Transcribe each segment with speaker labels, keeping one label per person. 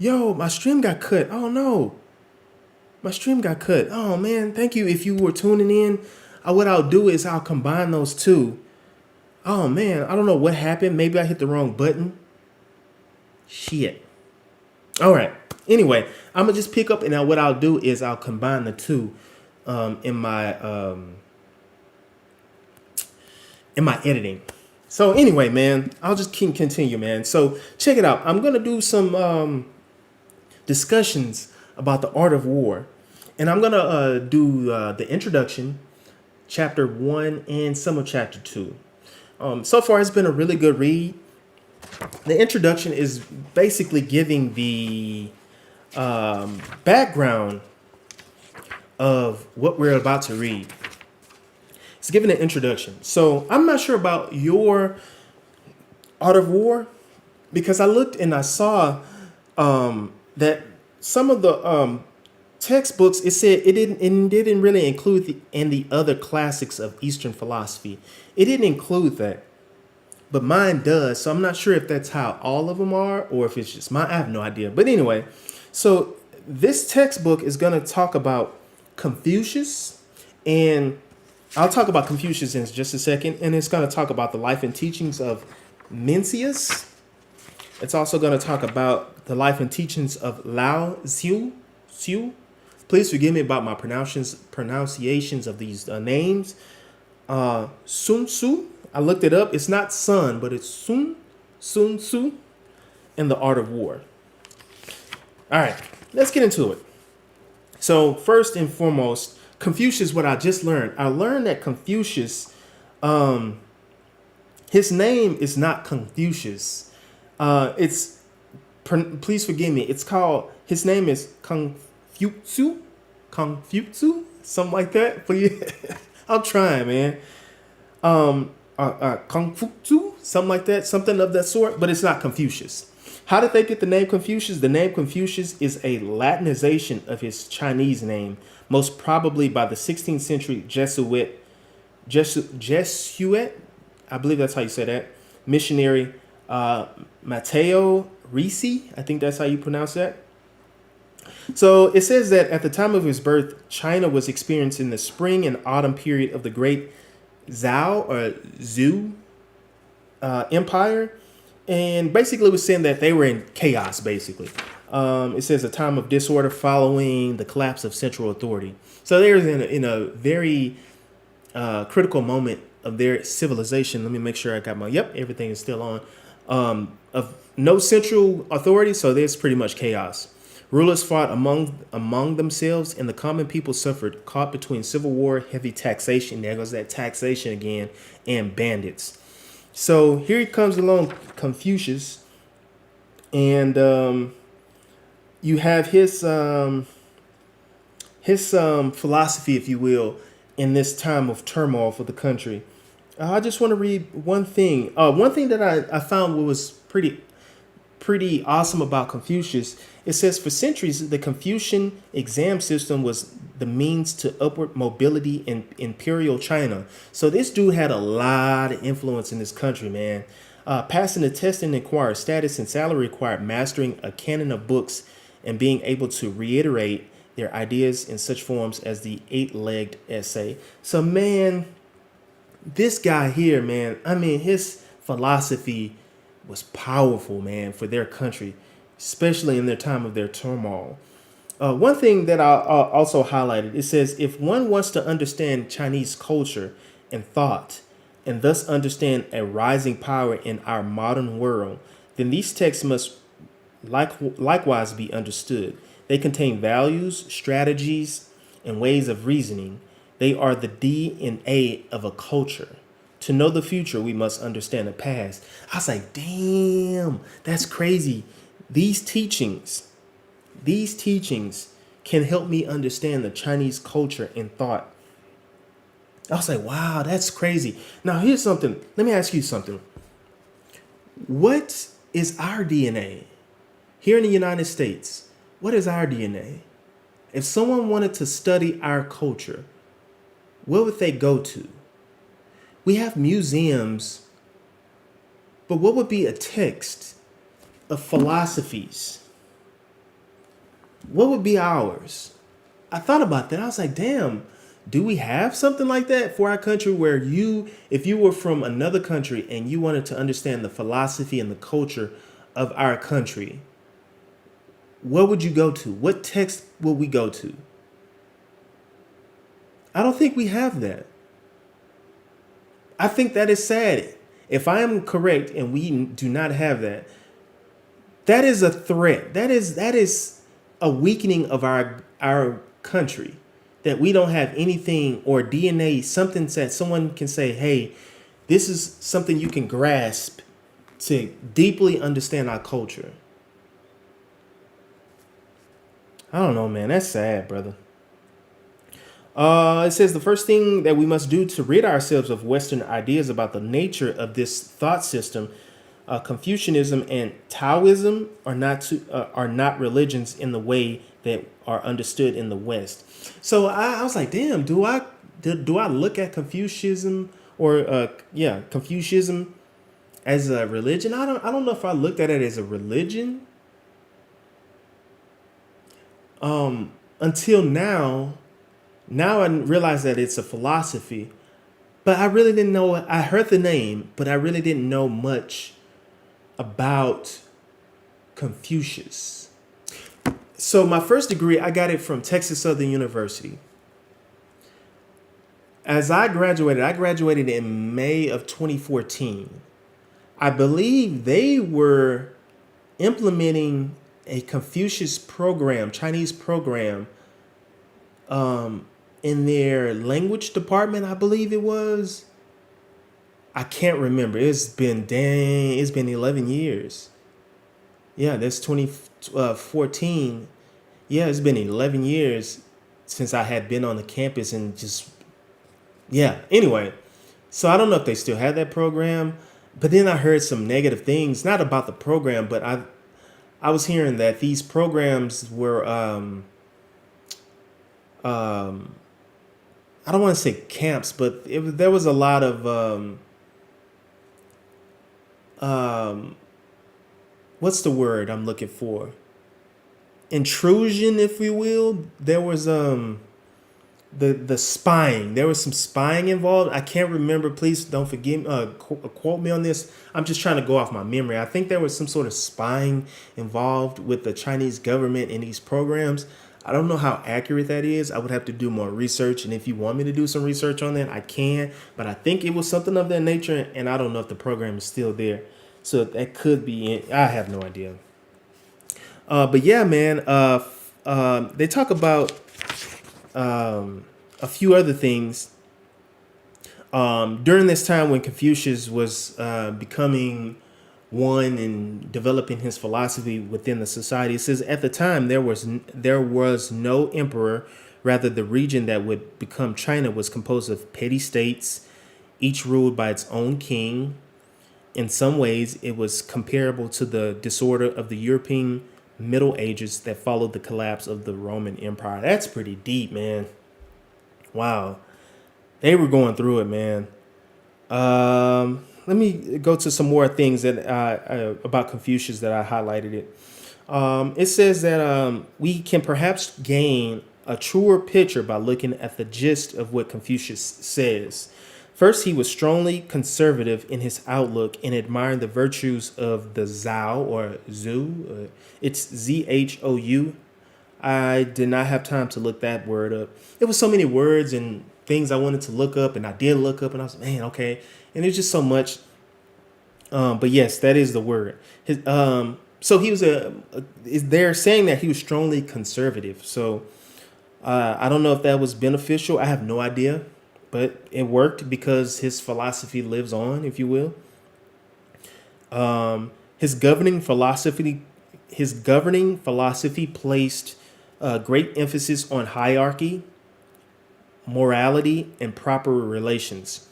Speaker 1: Yo, my stream got cut. Oh no, my stream got cut. Oh man, thank you if you were tuning in. What I'll do is I'll combine those two. Oh man, I don't know what happened. Maybe I hit the wrong button. Shit. All right. Anyway, I'm gonna just pick up and now what I'll do is I'll combine the two in my editing. So anyway, man, I'll just keep continue, man. So check it out. I'm gonna do some discussions about the art of war. And I'm going to do the introduction, chapter 1, and some of chapter 2. So far, it's been a really good read. The introduction is basically giving the background of what we're about to read. It's giving an introduction. So I'm not sure about your art of war because I looked and I saw that some of the textbooks, it said it didn't really include the other classics of Eastern philosophy. It didn't include that, but mine does. So I'm not sure if that's how all of them are or if it's just mine. I have no idea. But anyway, so this textbook is going to talk about Confucius, and I'll talk about Confucius in just a second, and it's going to talk about the life and teachings of Mencius. It's also going to talk about the life and teachings of Lao Tzu. Please forgive me about my pronunciations of these names. Sun Tzu. I looked it up. It's not Sun, but it's Sun Tzu, and the Art of War. All right, let's get into it. So first and foremost, Confucius. What I just learned. I learned that Confucius, his name is not Confucius. It's please forgive me. It's called. His name is Confucius, something like that. But yeah, I'm trying, man. Kung Fu, something like that, something of that sort. But it's not Confucius. How did they get the name Confucius? The name Confucius is a Latinization of his Chinese name, most probably by the 16th century Jesuit, I believe that's how you say that, missionary Matteo Ricci. I think that's how you pronounce that. So it says that at the time of his birth, China was experiencing the spring and autumn period of the Great Zhou Empire, and basically it was saying that they were in chaos. Basically, it says a time of disorder following the collapse of central authority. So they're in a very critical moment of their civilization. Let me make sure I got my everything is still on. Of no central authority, so there's pretty much chaos. Rulers fought among themselves, and the common people suffered, caught between civil war, heavy taxation. There goes that taxation again, and bandits. So here he comes along, Confucius, and you have his philosophy, if you will, in this time of turmoil for the country. I just want to read one thing. One thing that I found was pretty awesome about Confucius. It says for centuries, the Confucian exam system was the means to upward mobility in imperial China. So this dude had a lot of influence in this country, man. Passing the test and acquired status and salary required mastering a canon of books and being able to reiterate their ideas in such forms as the eight-legged essay. So, man, this guy here, man, I mean, his philosophy was powerful, man, for their country, especially in their time of their turmoil. One thing that I also highlighted, it says, if one wants to understand Chinese culture and thought, and thus understand a rising power in our modern world, then these texts must likewise be understood. They contain values, strategies, and ways of reasoning. They are the DNA of a culture. To know the future, we must understand the past. I was like, damn, that's crazy. These teachings can help me understand the Chinese culture and thought. I was like, wow, that's crazy. Now, here's something. Let me ask you something. What is our DNA? Here in the United States, what is our DNA? If someone wanted to study our culture, where would they go to? We have museums, but what would be a text of philosophies what would be ours? I thought about that. I was like, damn, do we have something like that for our country where if you were from another country and you wanted to understand the philosophy and the culture of our country, what would you go to? What text will we go to? I don't think we have that. I think that is sad. If I am correct and we do not have that, that is a threat. That is a weakening of our country. That we don't have anything or DNA, something that someone can say, hey, this is something you can grasp to deeply understand our culture. I don't know, man. That's sad, brother. It says the first thing that we must do to rid ourselves of Western ideas about the nature of this thought system, Confucianism and Taoism are not religions in the way that are understood in the West. So I was like, damn, do I look at Confucianism or Confucianism as a religion? I don't know if I looked at it as a religion until now. Now I realize that it's a philosophy, but I really didn't know. I heard the name, but I really didn't know much about Confucius. So my first degree, I got it from Texas Southern University. As I graduated in May of 2014. I believe they were implementing a Confucius program, Chinese program, in their language department, I believe it was. I can't remember. It's been 11 years. Yeah, that's 2014. Yeah, it's been 11 years since I had been on the campus and just, yeah. Anyway, so I don't know if they still had that program, but then I heard some negative things, not about the program, but I was hearing that these programs were I don't want to say camps, but there was a lot of what's the word I'm looking for? Intrusion, if we will. There was the spying. There was some spying involved. I can't remember. Please don't forgive quote me on this. I'm just trying to go off my memory. I think there was some sort of spying involved with the Chinese government in these programs. I don't know how accurate that is. I would have to do more research, and if you want me to do some research on that, I can. But I think it was something of that nature, and I don't know if the program is still there. So that could be it. I have no idea. But yeah, man. They talk about a few other things during this time when Confucius was becoming one and developing his philosophy within the society. It says at the time there was no emperor. Rather, the region that would become China was composed of petty states, each ruled by its own king. In some ways, it was comparable to the disorder of the European Middle Ages that followed the collapse of the Roman Empire. That's pretty deep, man. Wow. They were going through it, man. Let me go to some more things that about Confucius that I highlighted it. It says that we can perhaps gain a truer picture by looking at the gist of what Confucius says. First, he was strongly conservative in his outlook and admiring the virtues of the Zhou or Zhu. It's Zhou. I did not have time to look that word up. It was so many words and things I wanted to look up, and I did look up, and I was, man, okay. And it's just so much. But yes, that is the word. So he was they're saying that he was strongly conservative. So I don't know if that was beneficial. I have no idea, but it worked because his philosophy lives on, if you will. His governing philosophy, placed great emphasis on hierarchy, morality, and proper relations.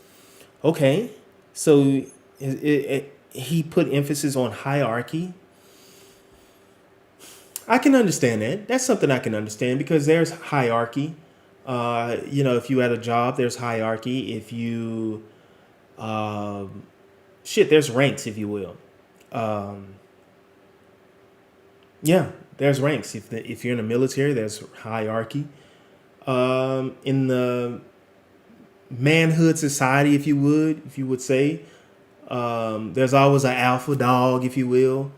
Speaker 1: Okay, so he put emphasis on hierarchy. I can understand that. That's something I can understand because there's hierarchy. If you had a job, there's hierarchy. If you, there's ranks, if you will. Yeah, there's ranks. If you're in the military, there's hierarchy. In the manhood society, if you would say, there's always an alpha dog, if you will,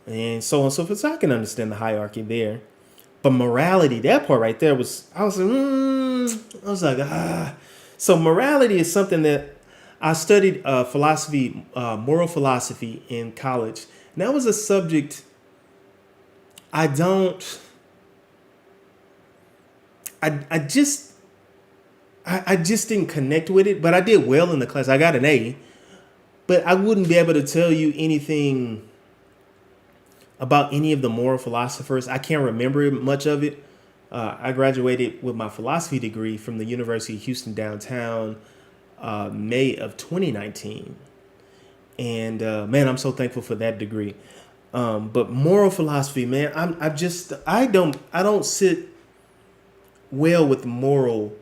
Speaker 1: and so on and so forth. So I can understand the hierarchy there. But morality, that part right there I was like, ah. So morality is something that I studied philosophy, moral philosophy in college. And that was a subject I don't, I just, I just didn't connect with it, but I did well in the class. I got an A, but I wouldn't be able to tell you anything about any of the moral philosophers. I can't remember much of it. I graduated with my philosophy degree from the University of Houston downtown, May of 2019. And man, I'm so thankful for that degree. But moral philosophy, man, I don't sit well with moral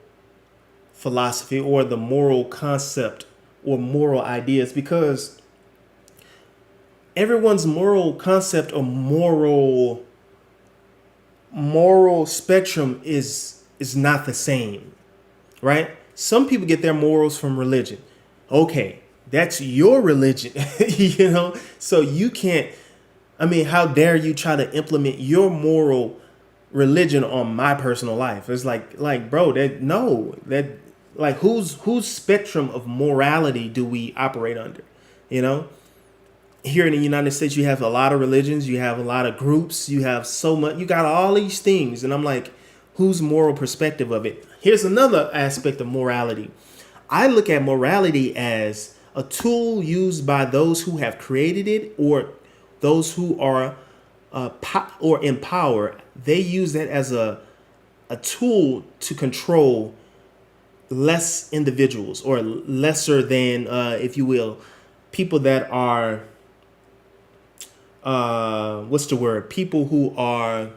Speaker 1: philosophy or the moral concept or moral ideas, because everyone's moral concept or moral spectrum is not the same, right? Some people get their morals from religion. Okay, that's your religion, you know? So you can't, I mean, how dare you try to implement your moral religion on my personal life? It's like, bro, like whose spectrum of morality do we operate under? You know? Here in the United States, you have a lot of religions, you have a lot of groups, you have so much, you got all these things. And I'm like, whose moral perspective of it? Here's another aspect of morality. I look at morality as a tool used by those who have created it, or those who are or in power. They use that as a tool to control less individuals, or lesser than, if you will, people that are, what's the word? People who are,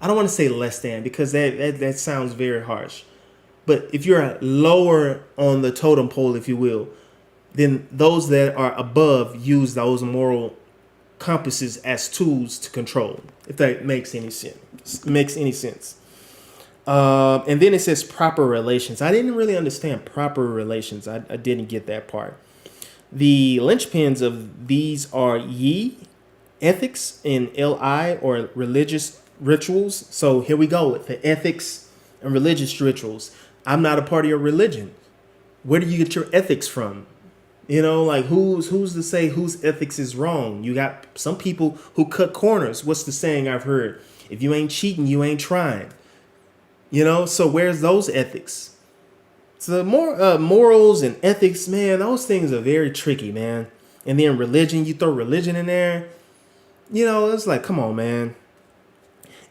Speaker 1: I don't want to say less than, because that sounds very harsh. But if you're lower on the totem pole, if you will, then those that are above use those moral compasses as tools to control. If that makes any sense. And then it says proper relations. I didn't really understand proper relations. I didn't get that part. The linchpins of these are ethics, and li, or religious rituals. So here we go with the ethics and religious rituals. I'm not a part of your religion. Where do you get your ethics from? You know, like who's to say whose ethics is wrong? You got some people who cut corners. What's the saying I've heard? If you ain't cheating, you ain't trying. You know, so where's those ethics? So more morals and ethics, man, those things are very tricky, man. And then religion, you throw religion in there. You know, it's like, come on, man.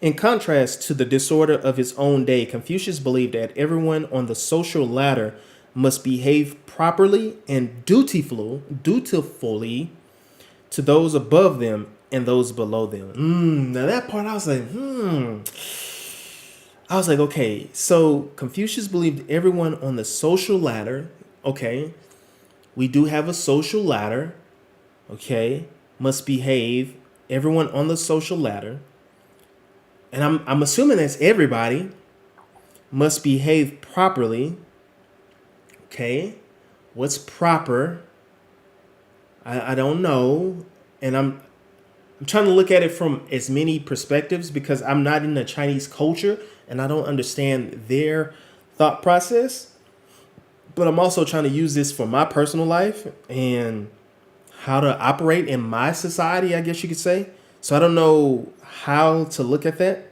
Speaker 1: In contrast to the disorder of his own day, Confucius believed that everyone on the social ladder must behave properly and dutifully to those above them and those below them. Now that part, I was like, okay, so Confucius believed everyone on the social ladder. Okay, we do have a social ladder. Okay, must behave. Everyone on the social ladder, and I'm assuming that's everybody, must behave properly. Okay, what's proper? I don't know, and I'm trying to look at it from as many perspectives, because I'm not in the Chinese culture and I don't understand their thought process. But I'm also trying to use this for my personal life and how to operate in my society, I guess you could say. So I don't know how to look at that,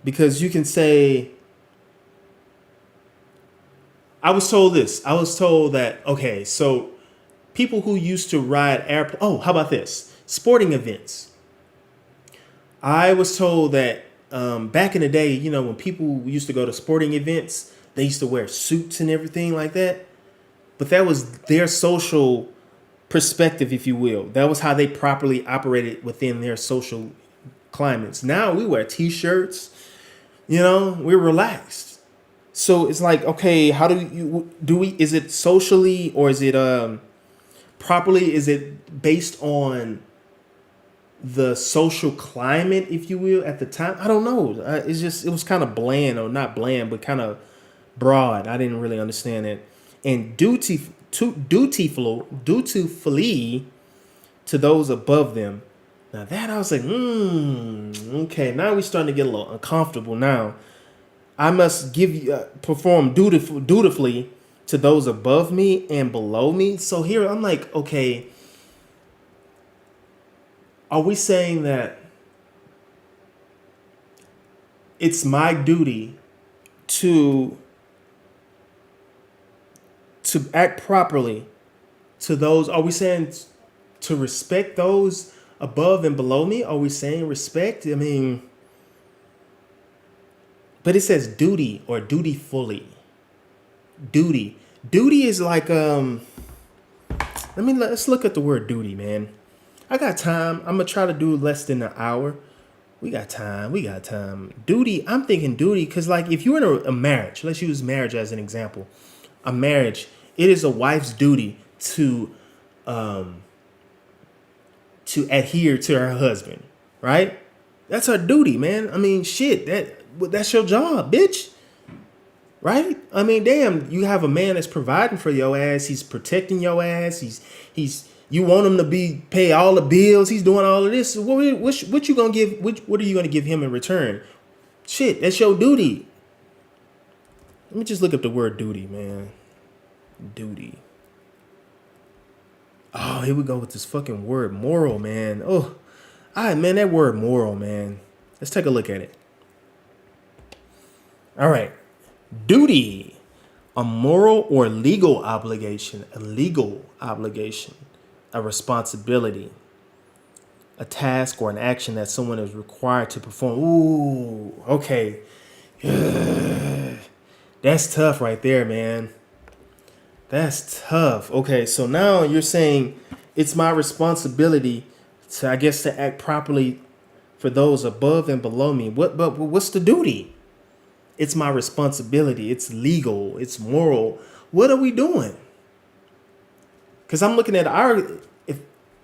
Speaker 1: because you can say, I was told this. I was told that, okay, so people who used to ride airplanes. Oh, how about this? Sporting events. I was told that back in the day, you know, when people used to go to sporting events, they used to wear suits and everything like that. But that was their social perspective, if you will. That was how they properly operated within their social climates. Now we wear t-shirts, you know, we're relaxed. So it's like, okay, how is it socially, or is it properly, is it based on the social climate, if you will, at the time. I don't know. It was kind of bland, or not bland, but kind of broad. I didn't really understand it. And dutifully to those above them. Now that I was like, okay. Now we're starting to get a little uncomfortable. Now I must give you perform dutifully to those above me and below me. So here I'm like, okay, are we saying that it's my duty to act properly to those? Are we saying to respect those above and below me? Are we saying respect? I mean, but it says duty or dutifully. Duty is like let's look at the word duty, man. I got time. I'm gonna try to do less than an hour. We got time. We got time. Duty. I'm thinking duty because, like, if you're in a marriage, let's use marriage as an example. A marriage, it is a wife's duty to adhere to her husband, right? That's her duty, man. I mean, shit. That's your job, bitch. Right? I mean, damn, you have a man that's providing for your ass. He's protecting your ass. He's you want him to pay all the bills. He's doing all of this. What you gonna give? What are you gonna give him in return? Shit, that's your duty. Let me just look up the word duty, man. Duty. Oh, here we go with this fucking word moral, man. Oh, all right, man, that word moral, man. Let's take a look at it. All right. Duty, a moral or legal obligation, a responsibility, a task or an action that someone is required to perform. Ooh, okay. That's tough right there, man. That's tough. Okay, so now you're saying it's my responsibility to, I guess, to act properly for those above and below me. But what's the duty? It's my responsibility. It's legal. It's moral. What are we doing? Because I'm looking at if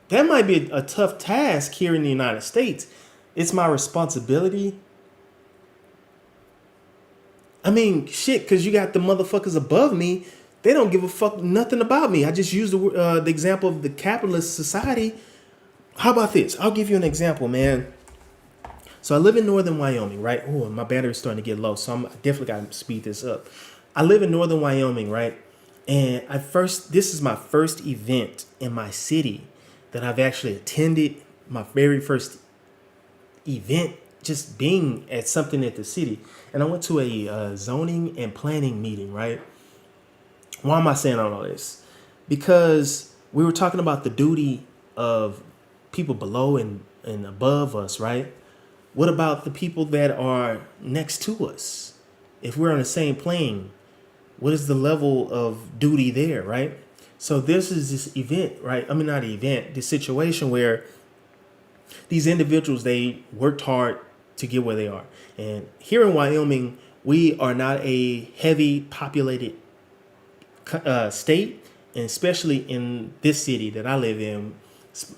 Speaker 1: that might be a tough task here in the United States. It's my responsibility. I mean, shit, because you got the motherfuckers above me. They don't give a fuck nothing about me. I just used the example of the capitalist society. How about this? I'll give you an example, man. So I live in northern Wyoming, right? Oh, my battery's starting to get low, so I definitely got to speed this up. I live in northern Wyoming, right? And this is my first event in my city that I've actually attended. My very first event, just being at something at the city. And I went to a zoning and planning meeting, right? Why am I saying all this? Because we were talking about the duty of people below and above us, right? What about the people that are next to us? If we're on the same plane, what is the level of duty there, right? So this is this event, right? I mean, not an event, this situation where these individuals, they worked hard to get where they are. And here in Wyoming, we are not a heavy populated state, and especially in this city that I live in,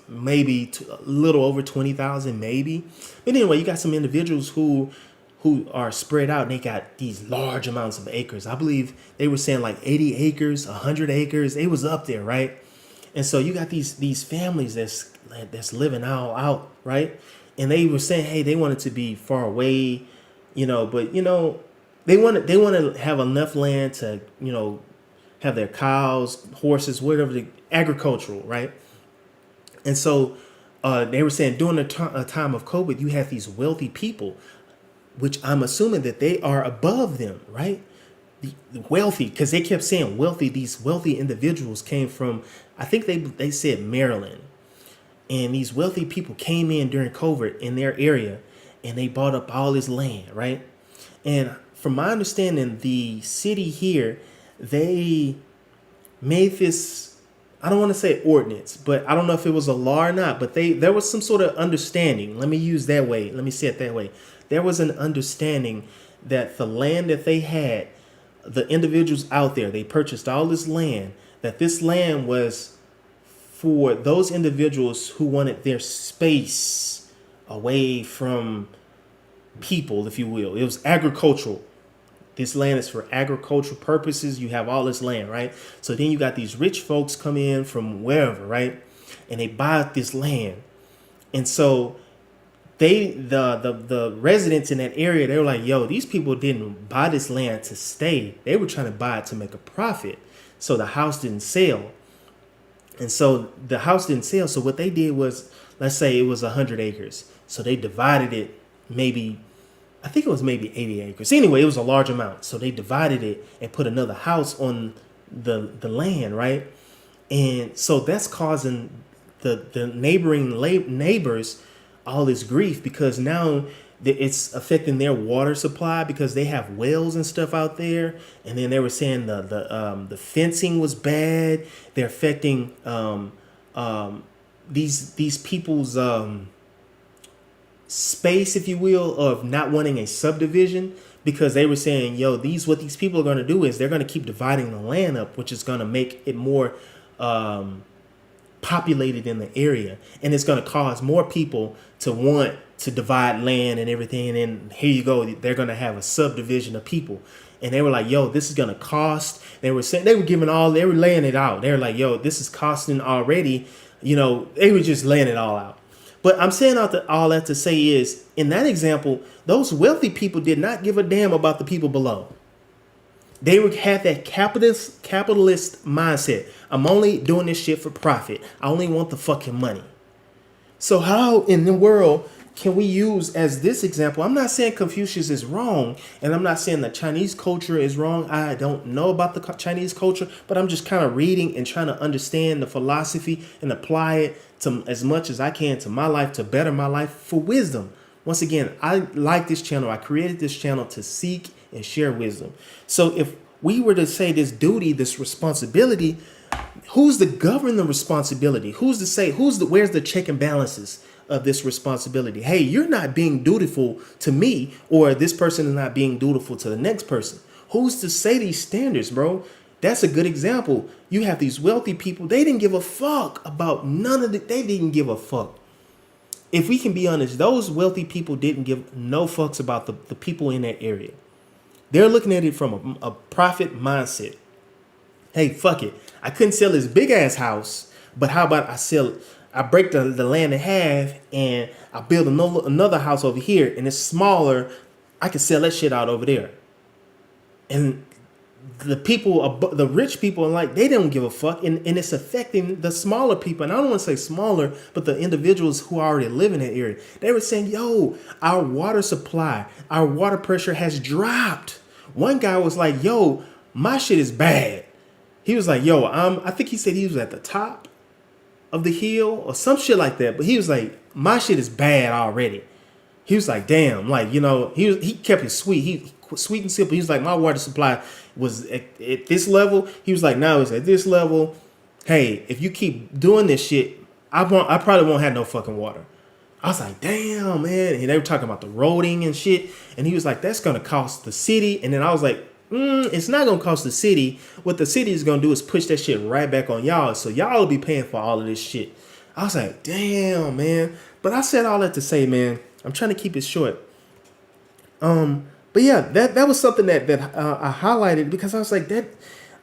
Speaker 1: maybe a little over 20,000, maybe. But anyway, you got some individuals who are spread out, and they got these large amounts of acres. I believe they were saying like 80 acres, 100 acres. It was up there, right? And so you got these families that's living all out, right? And they were saying, hey, they wanted to be far away, but they want to have enough land to, have their cows, horses, whatever, the agricultural, right? And so they were saying during a time of COVID, you have these wealthy people, which I'm assuming that they are above them, right? The wealthy, because they kept saying wealthy. These wealthy individuals came from, I think they said Maryland. And these wealthy people came in during COVID in their area, and they bought up all this land, right? And from my understanding, the city here, they made this, I don't want to say ordinance, but I don't know if it was a law or not, but there was some sort of understanding. Let me say it that way. There was an understanding that the land that they had, the individuals out there, they purchased all this land, that this land was for those individuals who wanted their space away from people, if you will. It was agricultural. This land is for agricultural purposes. You have all this land, right? So then you got these rich folks come in from wherever, right? And they buy this land. And so the residents in that area, they were like, yo, these people didn't buy this land to stay. They were trying to buy it to make a profit. So the house didn't sell. And so the house didn't sell. So what they did was, let's say it was 100 acres. So they divided it maybe, I think it was maybe 80 acres. Anyway, it was a large amount. So they divided it and put another house on the land, right? And so that's causing the neighboring neighbors all this grief, because now it's affecting their water supply because they have wells and stuff out there. And then they were saying the fencing was bad. They're affecting these people's space, if you will, of not wanting a subdivision, because they were saying, yo, what these people are going to do is they're going to keep dividing the land up, which is going to make it more populated in the area, and it's going to cause more people to want to divide land and everything. And then here you go, they're going to have a subdivision of people. And they were like, yo, this is going to cost. They were saying, they were laying it out. They were like, yo, this is costing already. They were just laying it all out. But I'm saying all that to say is, in that example, those wealthy people did not give a damn about the people below. They had that capitalist mindset. I'm only doing this shit for profit. I only want the fucking money. So how in the world can we use as this example? I'm not saying Confucius is wrong, and I'm not saying that Chinese culture is wrong. I don't know about the Chinese culture, but I'm just kind of reading and trying to understand the philosophy and apply it to as much as I can to my life, to better my life for wisdom. Once again, I like this channel. I created this channel to seek and share wisdom. So if we were to say this duty, this responsibility, who's to govern the responsibility? Who's to say, where's the check and balances of this responsibility? Hey, you're not being dutiful to me, or this person is not being dutiful to the next person. Who's to say these standards, bro? That's a good example. You have these wealthy people. They didn't give a fuck about none of it. They didn't give a fuck. If we can be honest, those wealthy people didn't give no fucks about the people in that area. They're looking at it from a profit mindset. Hey, fuck it. I couldn't sell this big ass house, but how about I break the land in half and I build another house over here, and it's smaller. I can sell that shit out over there. And the people, the rich people, like, they don't give a fuck, and it's affecting the smaller people. And I don't want to say smaller, but the individuals who already live in that area. They were saying, yo, our water supply, our water pressure has dropped. One guy was like, yo, my shit is bad. He was like, yo, I think he said he was at the top of the hill or some shit like that. But he was like, my shit is bad already. He was like, damn, like, he kept it sweet. He sweet and simple. He was like, my water supply was at this level. He was like, now it's at this level. Hey, if you keep doing this shit, I probably won't have no fucking water. I was like, damn, man. And they were talking about the roading and shit. And he was like, that's going to cost the city. And then I was like, it's not going to cost the city. What the city is going to do is push that shit right back on y'all. So y'all will be paying for all of this shit. I was like, damn, man. But I said all that to say, man, I'm trying to keep it short. But yeah, that was something that I highlighted, because I was like,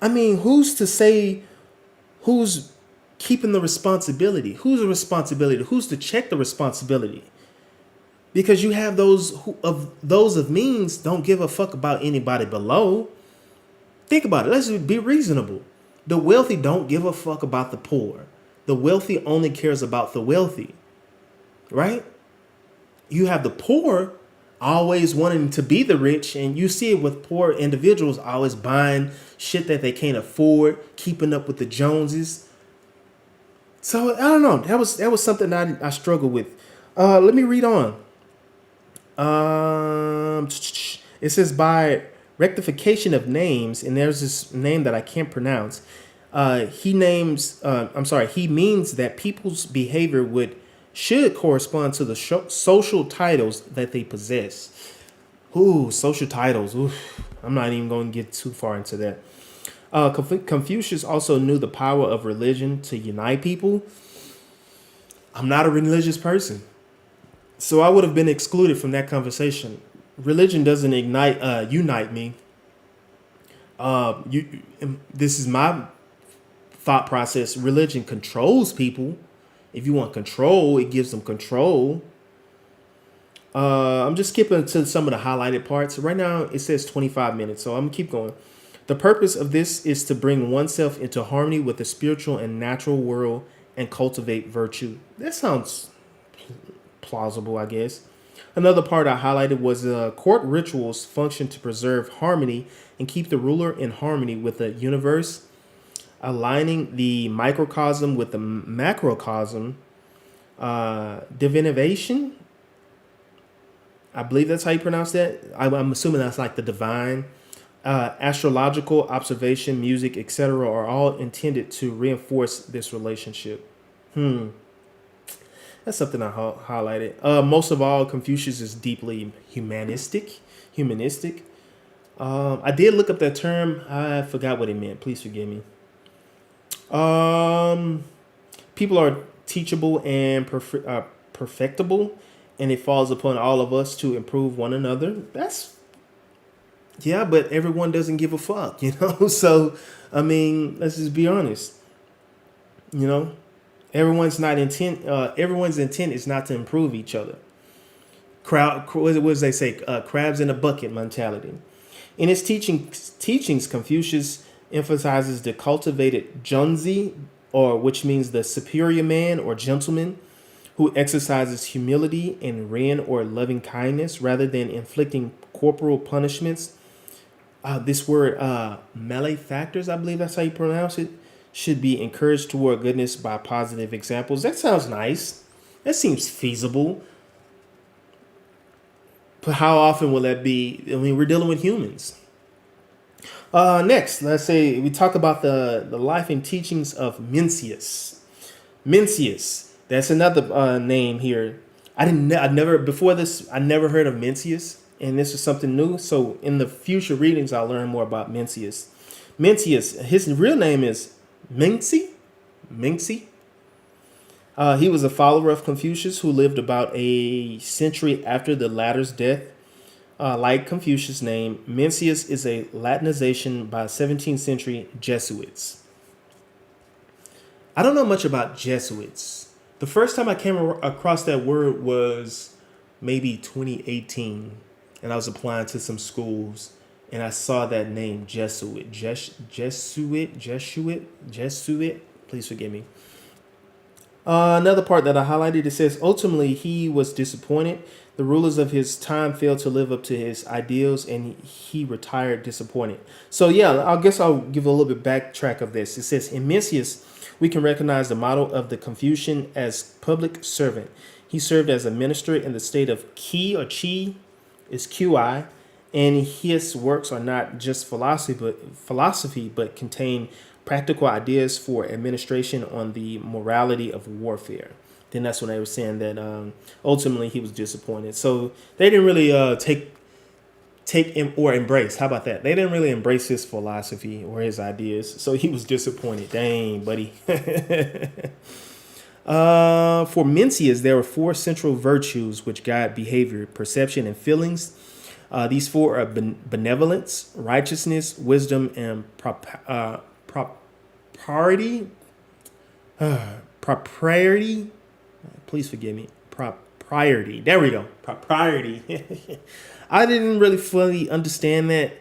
Speaker 1: who's to say who's keeping the responsibility? Who's the responsibility? Who's to check the responsibility? Because you have those of means don't give a fuck about anybody below. Think about it. Let's be reasonable. The wealthy don't give a fuck about the poor. The wealthy only cares about the wealthy, right? You have the poor always wanting to be the rich, and you see it with poor individuals always buying shit that they can't afford, keeping up with the Joneses. So I don't know. That was something I struggled with. Let me read on. It says, by rectification of names, and there's this name that I can't pronounce. He means that people's behavior should correspond to the social titles that they possess. Ooh, social titles. Ooh, I'm not even going to get too far into that. Confucius also knew the power of religion to unite people. I'm not a religious person, so I would have been excluded from that conversation. Religion doesn't unite me. This is my thought process. Religion controls people. If you want control, it gives them control. I'm just skipping to some of the highlighted parts. Right now, it says 25 minutes, so I'm going to keep going. The purpose of this is to bring oneself into harmony with the spiritual and natural world and cultivate virtue. That sounds plausible, I guess. Another part I highlighted was court rituals function to preserve harmony and keep the ruler in harmony with the universe, aligning the microcosm with the macrocosm. Divination, I believe that's how you pronounce that. I'm assuming that's like the divine. Astrological observation, music, etc., are all intended to reinforce this relationship. That's something I highlighted. Most of all, Confucius is deeply humanistic. Humanistic. I did look up that term. I forgot what it meant. Please forgive me. People are teachable and perfectible, and it falls upon all of us to improve one another. That's yeah, but everyone doesn't give a fuck, you know. So, I mean, let's just be honest. You know, Everyone's intent is not to improve each other. What does they say? Crabs in a bucket mentality. In his teachings, Confucius emphasizes the cultivated junzi, or which means the superior man or gentleman, who exercises humility and ren or loving kindness rather than inflicting corporal punishments. This word malefactors, I believe that's how you pronounce it, should be encouraged toward goodness by positive examples. That sounds nice. That seems feasible. But how often will that be? I mean, we're dealing with humans. Next, let's say we talk about the life and teachings of Mencius. Mencius, that's another name here. I never before this. I never heard of Mencius, and this is something new. So in the future readings, I'll learn more about Mencius. Mencius, his real name is Mingxi. Mingxi. He was a follower of Confucius who lived about a century after the latter's death. Like Confucius' name, Mencius is a Latinization by 17th century Jesuits. I don't know much about Jesuits. The first time I came across that word was maybe 2018, and I was applying to some schools, and I saw that name, Jesuit. Jesuit. Please forgive me. Another part that I highlighted, it says, ultimately, he was disappointed. The rulers of his time failed to live up to his ideals, and he retired disappointed. So, yeah, I guess I'll give a little bit backtrack of this. It says, in Mencius, we can recognize the model of the Confucian as public servant. He served as a minister in the state of Qi, or Qi is Qi, and his works are not just philosophy, but contain practical ideas for administration on the morality of warfare. Then that's when they were saying that ultimately he was disappointed. So they didn't really take him or embrace. How about that? They didn't really embrace his philosophy or his ideas. So he was disappointed. Dang, buddy. For Mencius, there are four central virtues which guide behavior, perception, and feelings. These four are benevolence, righteousness, wisdom, and propriety. Propriety. Please forgive me. Propriety. There we go. Propriety. I didn't really fully understand that,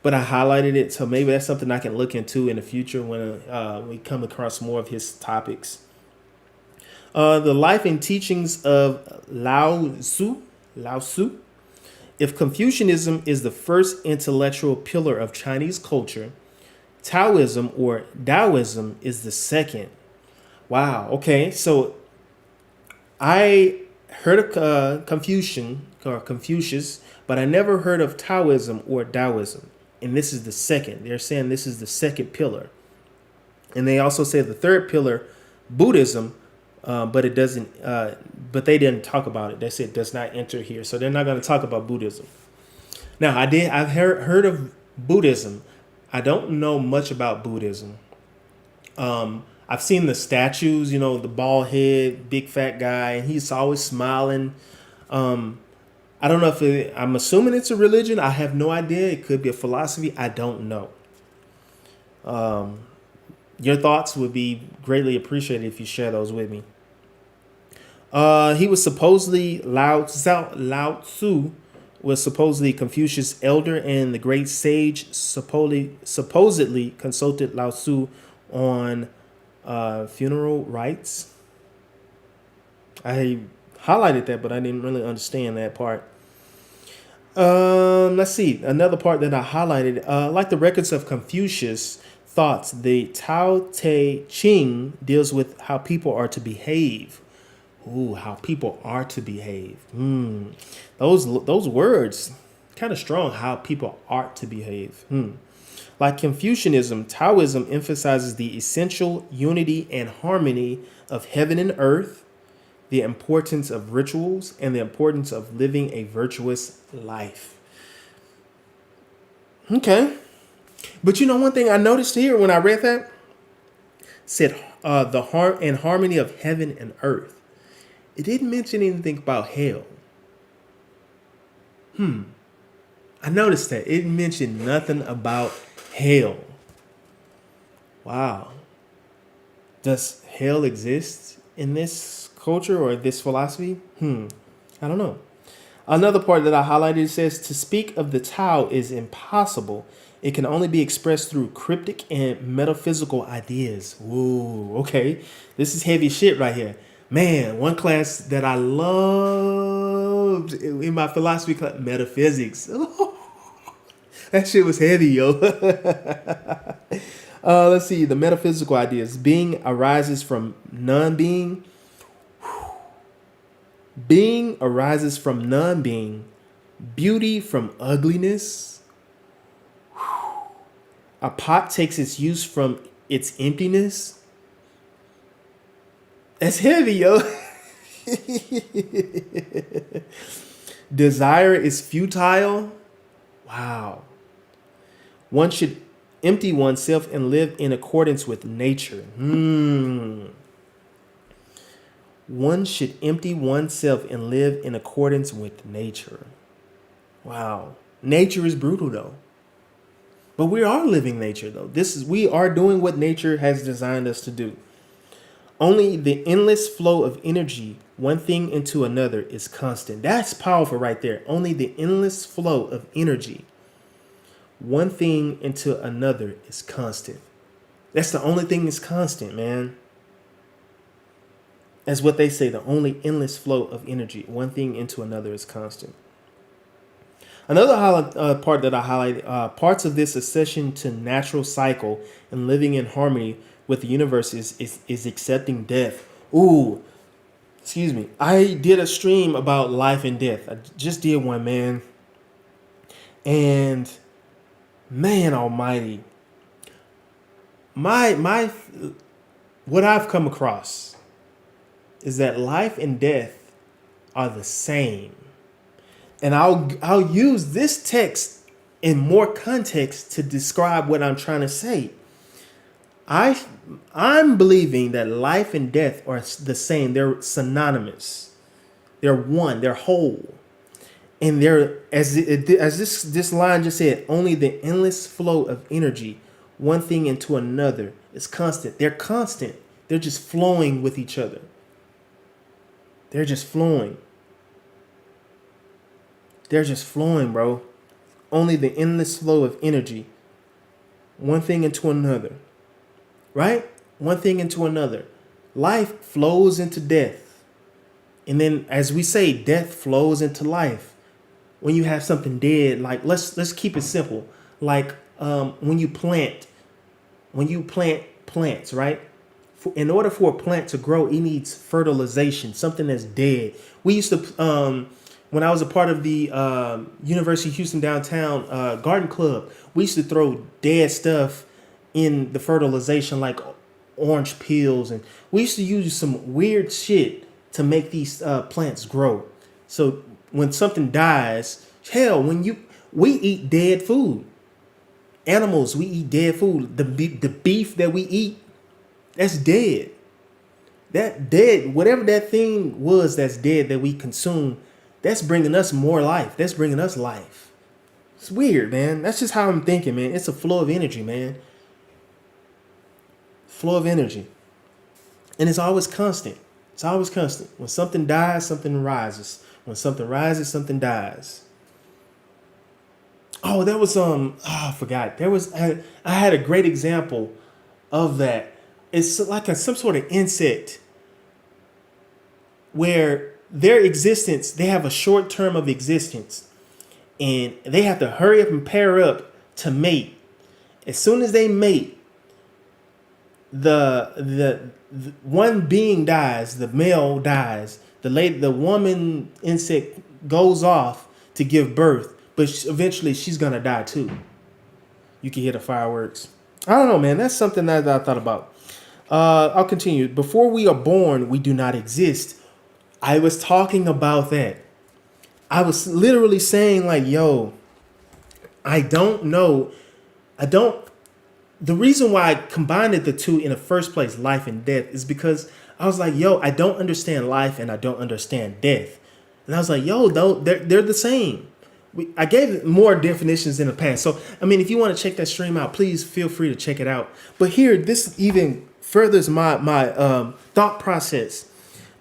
Speaker 1: but I highlighted it. So maybe that's something I can look into in the future when we come across more of his topics. The life and teachings of Lao Tzu. If Confucianism is the first intellectual pillar of Chinese culture, Taoism or Taoism is the second. Wow. Okay. So I heard of Confucius, but I never heard of Taoism or Taoism. And this is the second. They're saying this is the second pillar. And they also say the third pillar, Buddhism, but it doesn't. But they didn't talk about it. They said it does not enter here, so they're not going to talk about Buddhism. Now, I've heard of Buddhism. I don't know much about Buddhism. I've seen the statues, the bald head, big fat guy, and he's always smiling. I don't know if I'm assuming it's a religion. I have no idea. It could be a philosophy. I don't know. Your thoughts would be greatly appreciated if you share those with me. He was supposedly Lao Tzu was supposedly Confucius' elder, and the great sage supposedly consulted Lao Tzu on funeral rites. I highlighted that, but I didn't really understand that part. Let's see. Another part that I highlighted, like the records of Confucius' thoughts, the Tao Te Ching deals with how people are to behave. Ooh, how people are to behave. Those words kind of strong. How people are to behave. Like Confucianism, Taoism emphasizes the essential unity and harmony of heaven and earth, the importance of rituals, and the importance of living a virtuous life. Okay. But one thing I noticed here when I read that said the harm and harmony of heaven and earth. It didn't mention anything about hell. I noticed that. It mentioned nothing about hell. Wow. Does hell exist in this culture or this philosophy? I don't know. Another part that I highlighted says to speak of the Tao is impossible. It can only be expressed through cryptic and metaphysical ideas. Ooh, okay. This is heavy shit right here. Man, one class that I loved in my philosophy class, metaphysics. That shit was heavy, yo. Let's see. The metaphysical ideas. Being arises from non-being. Being arises from non-being. Beauty from ugliness. A pot takes its use from its emptiness. That's heavy, yo. Desire is futile. Wow. One should empty oneself and live in accordance with nature. One should empty oneself and live in accordance with nature. Wow. Nature is brutal, though. But we are living nature, though. We are doing what nature has designed us to do. Only the endless flow of energy, one thing into another, is constant. That's powerful right there. Only the endless flow of energy, one thing into another, is constant. That's the only thing that's constant, man. That's what they say. The only endless flow of energy, one thing into another, is constant. Another part that I highlight, parts of this accession to natural cycle and living in harmony with the universe is accepting death. Ooh, excuse me. I did a stream about life and death. I just did one, man. And man almighty, my what I've come across is that life and death are the same. And I'll use this text in more context to describe what I'm trying to say. I'm believing that life and death are the same. They're synonymous. They're one. They're whole. And they're as this line just said, only the endless flow of energy, one thing into another, is constant. They're constant. They're just flowing with each other. They're just flowing. They're just flowing, bro. Only the endless flow of energy, one thing into another. Right? One thing into another. Life flows into death. And then, as we say, death flows into life. When you have something dead, like let's keep it simple. Like when you plant plants, right? In order for a plant to grow, it needs fertilization, something that's dead. We used to, when I was a part of the University of Houston downtown garden club, we used to throw dead stuff in the fertilization, like orange peels, and we used to use some weird shit to make these plants grow. So when something dies, hell, we eat dead food. Animals, we eat dead food. The beef that we eat, that's dead. That dead, whatever that thing was that's dead that we consume, that's bringing us more life. That's bringing us life. It's weird, man. That's just how I'm thinking, man. It's a flow of energy, man. Flow of energy. And it's always constant. It's always constant. When something dies, something rises. When something rises, something dies. Oh, there was I forgot. I had a great example of that. It's like some sort of insect where their existence, they have a short term of existence, and they have to hurry up and pair up to mate. As soon as they mate, the one being dies, the male dies, the woman insect goes off to give birth, but eventually she's gonna die too. You can hear the fireworks. I don't know, man. That's something that I thought about. I'll continue. Before we are born, we do not exist. I was talking about that. I was literally saying like, yo, I don't know. The reason why I combined the two in the first place, life and death, is because I was like, yo, I don't understand life and I don't understand death. And I was like, yo, though, they're the same. I gave more definitions in the past. So, I mean, if you want to check that stream out, please feel free to check it out. But here, this even furthers my thought process.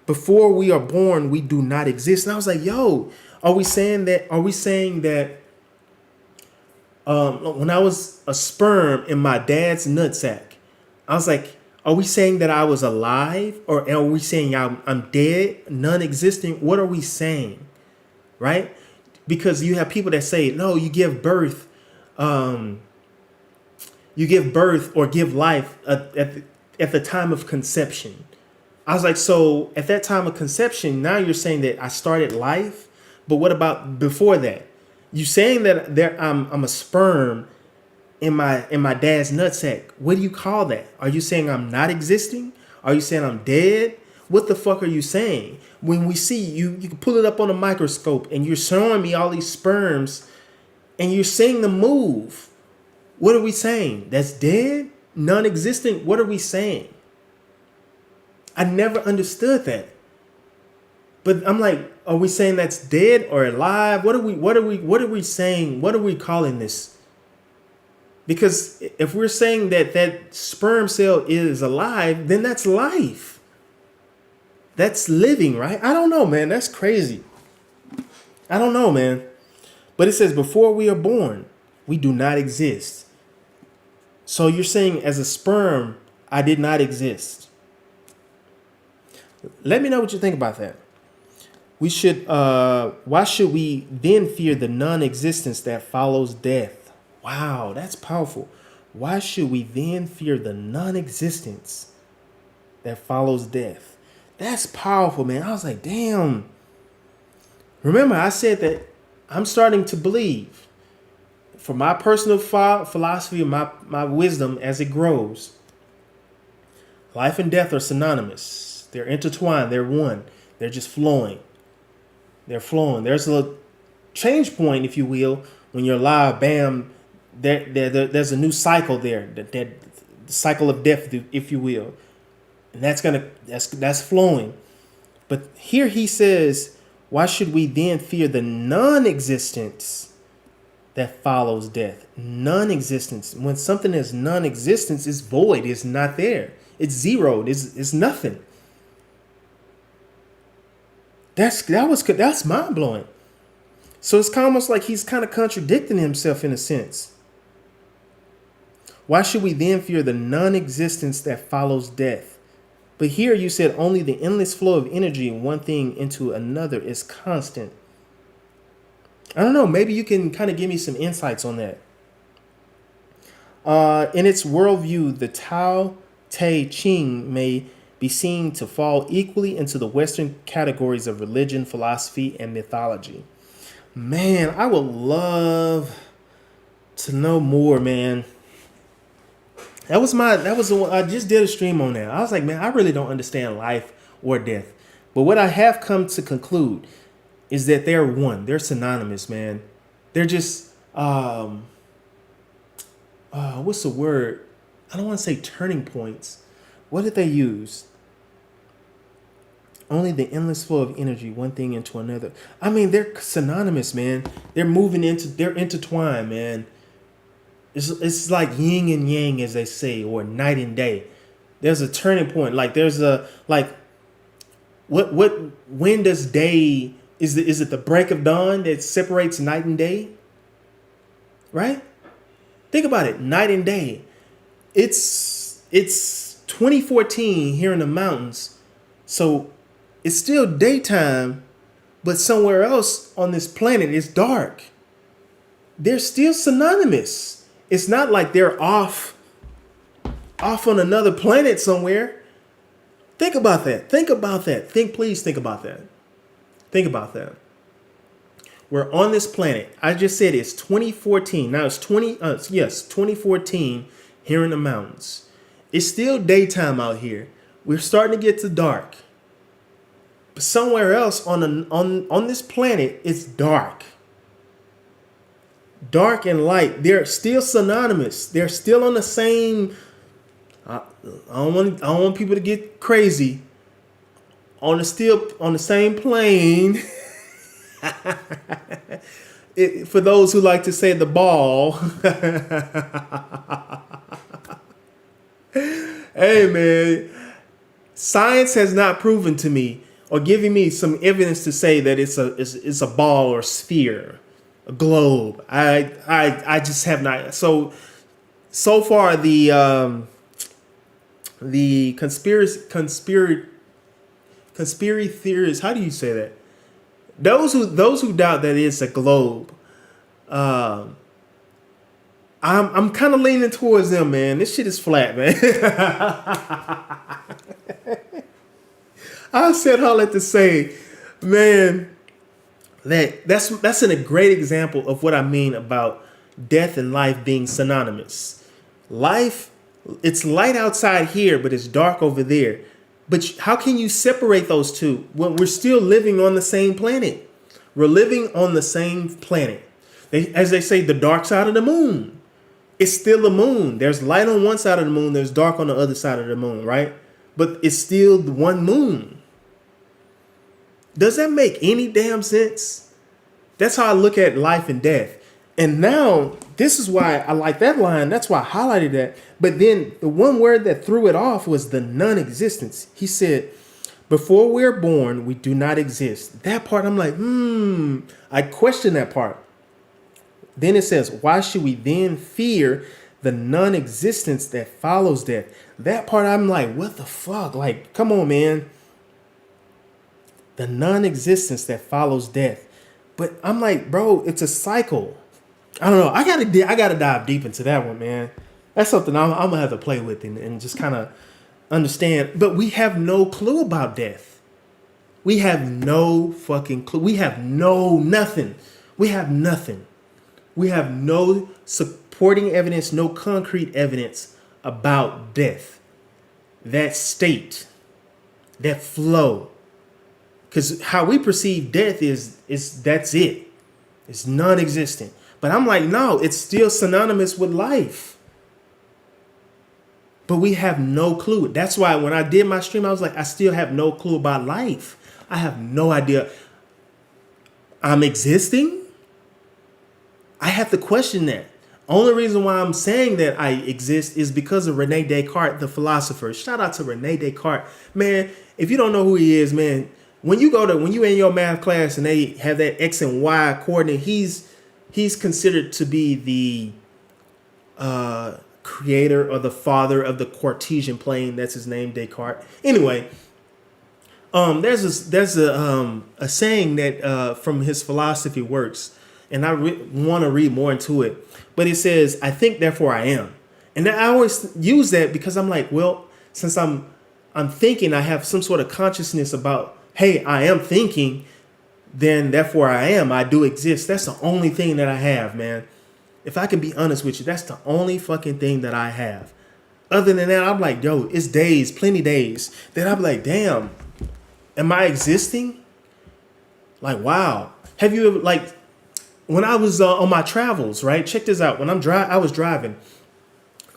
Speaker 1: Before we are born, we do not exist. And I was like, yo, are we saying that when I was a sperm in my dad's nutsack, I was like, are we saying that I was alive, or are we saying I'm dead, non-existent? What are we saying, right? Because you have people that say, no, you give birth or give life at the time of conception. I was like, so at that time of conception, now you're saying that I started life, but what about before that? You saying that I'm a sperm in my dad's nutsack. What do you call that? Are you saying I'm not existing? Are you saying I'm dead? What the fuck are you saying? When we see you can pull it up on a microscope and you're showing me all these sperms and you're seeing them move. What are we saying? That's dead? Non-existent? What are we saying? I never understood that. But I'm like, are we saying that's dead or alive? What are we saying? What are we calling this? Because if we're saying that sperm cell is alive, then that's life. That's living, right? I don't know, man. That's crazy. I don't know, man. But it says before we are born, we do not exist. So you're saying as a sperm, I did not exist. Let me know what you think about that. Why should we then fear the non-existence that follows death? Wow, that's powerful. Why should we then fear the non-existence that follows death? That's powerful, man. I was like, damn. Remember, I said that I'm starting to believe, for my personal philosophy and my wisdom as it grows, life and death are synonymous. They're intertwined. They're one. They're just flowing. They're flowing. There's a change point, if you will, when you're alive. Bam, there's a new cycle there. That cycle of death, if you will, and that's flowing. But here he says, why should we then fear the non-existence that follows death? Non-existence. When something is non-existence, it's void. It's not there. It's zero. It's nothing. That's mind blowing. So it's almost like he's kind of contradicting himself in a sense. Why should we then fear the non-existence that follows death? But here you said only the endless flow of energy in one thing into another is constant. I don't know. Maybe you can kind of give me some insights on that. In its worldview, the Tao Te Ching may be seen to fall equally into the Western categories of religion, philosophy, and mythology. Man, I would love to know more, man. That was the one I just did a stream on that. I was like, man, I really don't understand life or death. But what I have come to conclude is that they're one. They're synonymous, man. They're just what's the word? I don't want to say turning points. What did they use? Only the endless flow of energy, one thing into another. I mean, they're synonymous, man. They're intertwined, man. It's like yin and yang, as they say, or night and day. There's a turning point. Like there's a like what when does day is it the break of dawn that separates night and day? Right? Think about it, night and day. It's 2014 here in the mountains, so it's still daytime, but somewhere else on this planet it's dark. They're still synonymous. It's not like they're off on another planet somewhere. Think about that. Think about that. Please think about that. Think about that. We're on this planet. I just said it's 2014. Now it's 2014 here in the mountains. It's still daytime out here. We're starting to get to dark. But somewhere else on this planet, it's dark. Dark and light, they're still synonymous. They're still on the same. I don't want people to get crazy. On the same plane. For those who like to say the ball. Hey man, science has not proven to me or given me some evidence to say that it's a ball or sphere, a globe. I just have not. So far the conspiracy theorists. How do you say that? Those who doubt that it's a globe, I'm kind of leaning towards them, man. This shit is flat, man. I said all that to say, man, that's a great example of what I mean about death and life being synonymous. Life, it's light outside here, but it's dark over there. But how can you separate those two when we're still living on the same planet? We're living on the same planet. As they say, the dark side of the moon. It's still the moon. There's light on one side of the moon. There's dark on the other side of the moon, right? But it's still one moon. Does that make any damn sense? That's how I look at life and death. And now, this is why I like that line. That's why I highlighted that. But then the one word that threw it off was the non-existence. He said, before we're born, we do not exist. That part, I'm like, I question that part. Then it says, why should we then fear the non-existence that follows death? That part, I'm like, what the fuck? Like, come on, man. The non-existence that follows death. But I'm like, bro, it's a cycle. I don't know. I gotta dive deep into that one, man. That's something I'm gonna have to play with and just kind of understand. But we have no clue about death. We have no fucking clue. We have nothing. We have nothing. We have no supporting evidence, no concrete evidence about death. That state, that flow. Because how we perceive death is that's it. It's non-existent. But I'm like, no, it's still synonymous with life. But we have no clue. That's why when I did my stream, I was like, I still have no clue about life. I have no idea. I'm existing. I have to question that. Only reason why I'm saying that I exist is because of Rene Descartes, the philosopher. Shout out to Rene Descartes. Man, if you don't know who he is, man, when you in your math class and they have that X and Y coordinate, he's considered to be the creator or the father of the Cartesian plane. That's his name, Descartes. Anyway, there's a saying that from his philosophy works, and I want to read more into it. But it says, "I think, therefore I am," and I always use that because I'm like, well, since I'm thinking, I have some sort of consciousness about, hey, I am thinking, then therefore I am. I do exist. That's the only thing that I have, man. If I can be honest with you, that's the only fucking thing that I have. Other than that, I'm like, yo, it's days, plenty days. Then I'm like, damn, am I existing? Like, wow. Have you ever, like, when I was on my travels, right? Check this out. When I was driving,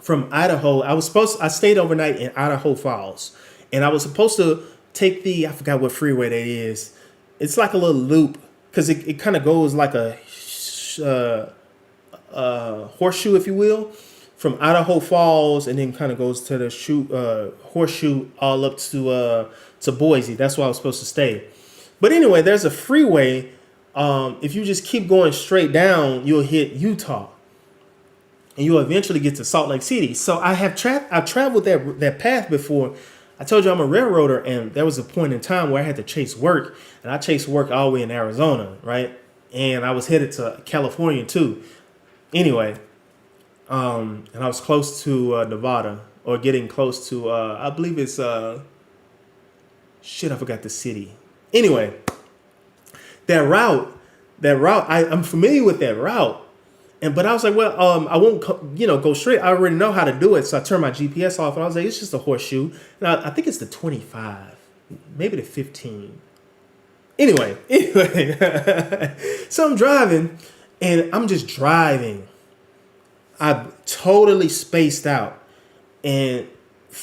Speaker 1: from Idaho. I stayed overnight in Idaho Falls, and I was supposed to take I forgot what freeway that is. It's like a little loop because it kind of goes like a horseshoe, if you will, from Idaho Falls, and then kind of goes to the horseshoe all up to Boise. That's where I was supposed to stay. But anyway, there's a freeway. If you just keep going straight down, you'll hit Utah, and you'll eventually get to Salt Lake City. So I've traveled that path before. I told you I'm a railroader, and there was a point in time where I had to chase work, and I chased work all the way in Arizona, right? And I was headed to California too. Anyway, and I was close to Nevada, or getting close to, I believe it's, I forgot the city. Anyway, that route, I'm familiar with that route. But I was like, well, I won't, go straight. I already know how to do it. So I turned my GPS off, and I was like, it's just a horseshoe. And I think it's the 25, maybe the 15. Anyway, so I'm driving, and I'm just driving. I'm totally spaced out and I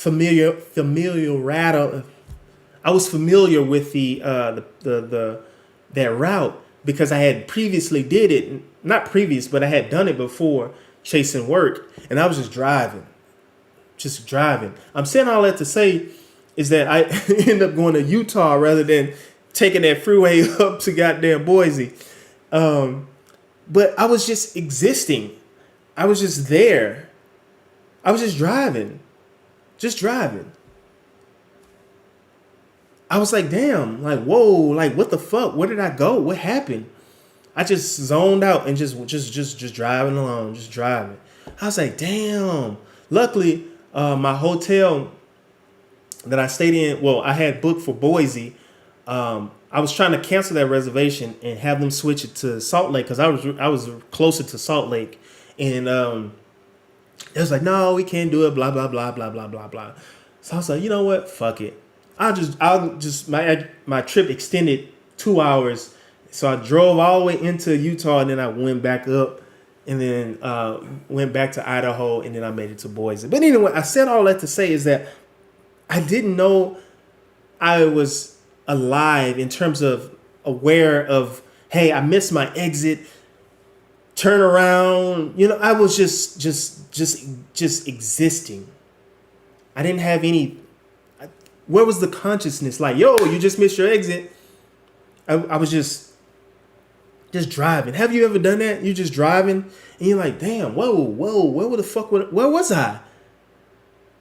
Speaker 1: was familiar with that route because I had previously did it. Not previous, but I had done it before chasing work, and I was just driving. I'm saying all that to say is that I end up going to Utah rather than taking that freeway up to goddamn Boise. But I was just existing. I was just there. I was just driving. I was like, damn, like, whoa, like, what the fuck? Where did I go? What happened? I just zoned out and just driving along, just driving. I was like, damn. Luckily, my hotel that I stayed in, well, I had booked for Boise. I was trying to cancel that reservation and have them switch it to Salt Lake because I was closer to Salt Lake, and it was like, no, we can't do it. Blah blah blah blah blah blah blah. So I was like, you know what? Fuck it. My trip extended 2 hours. So I drove all the way into Utah, and then I went back up, and then went back to Idaho, and then I made it to Boise. But anyway, I said all that to say is that I didn't know I was alive in terms of aware of, hey, I missed my exit, turn around. I was just existing. I didn't have any. Where was the consciousness? Like, yo, you just missed your exit. I was just driving. Have you ever done that? You're just driving and you're like, damn, whoa, where the fuck, where was I?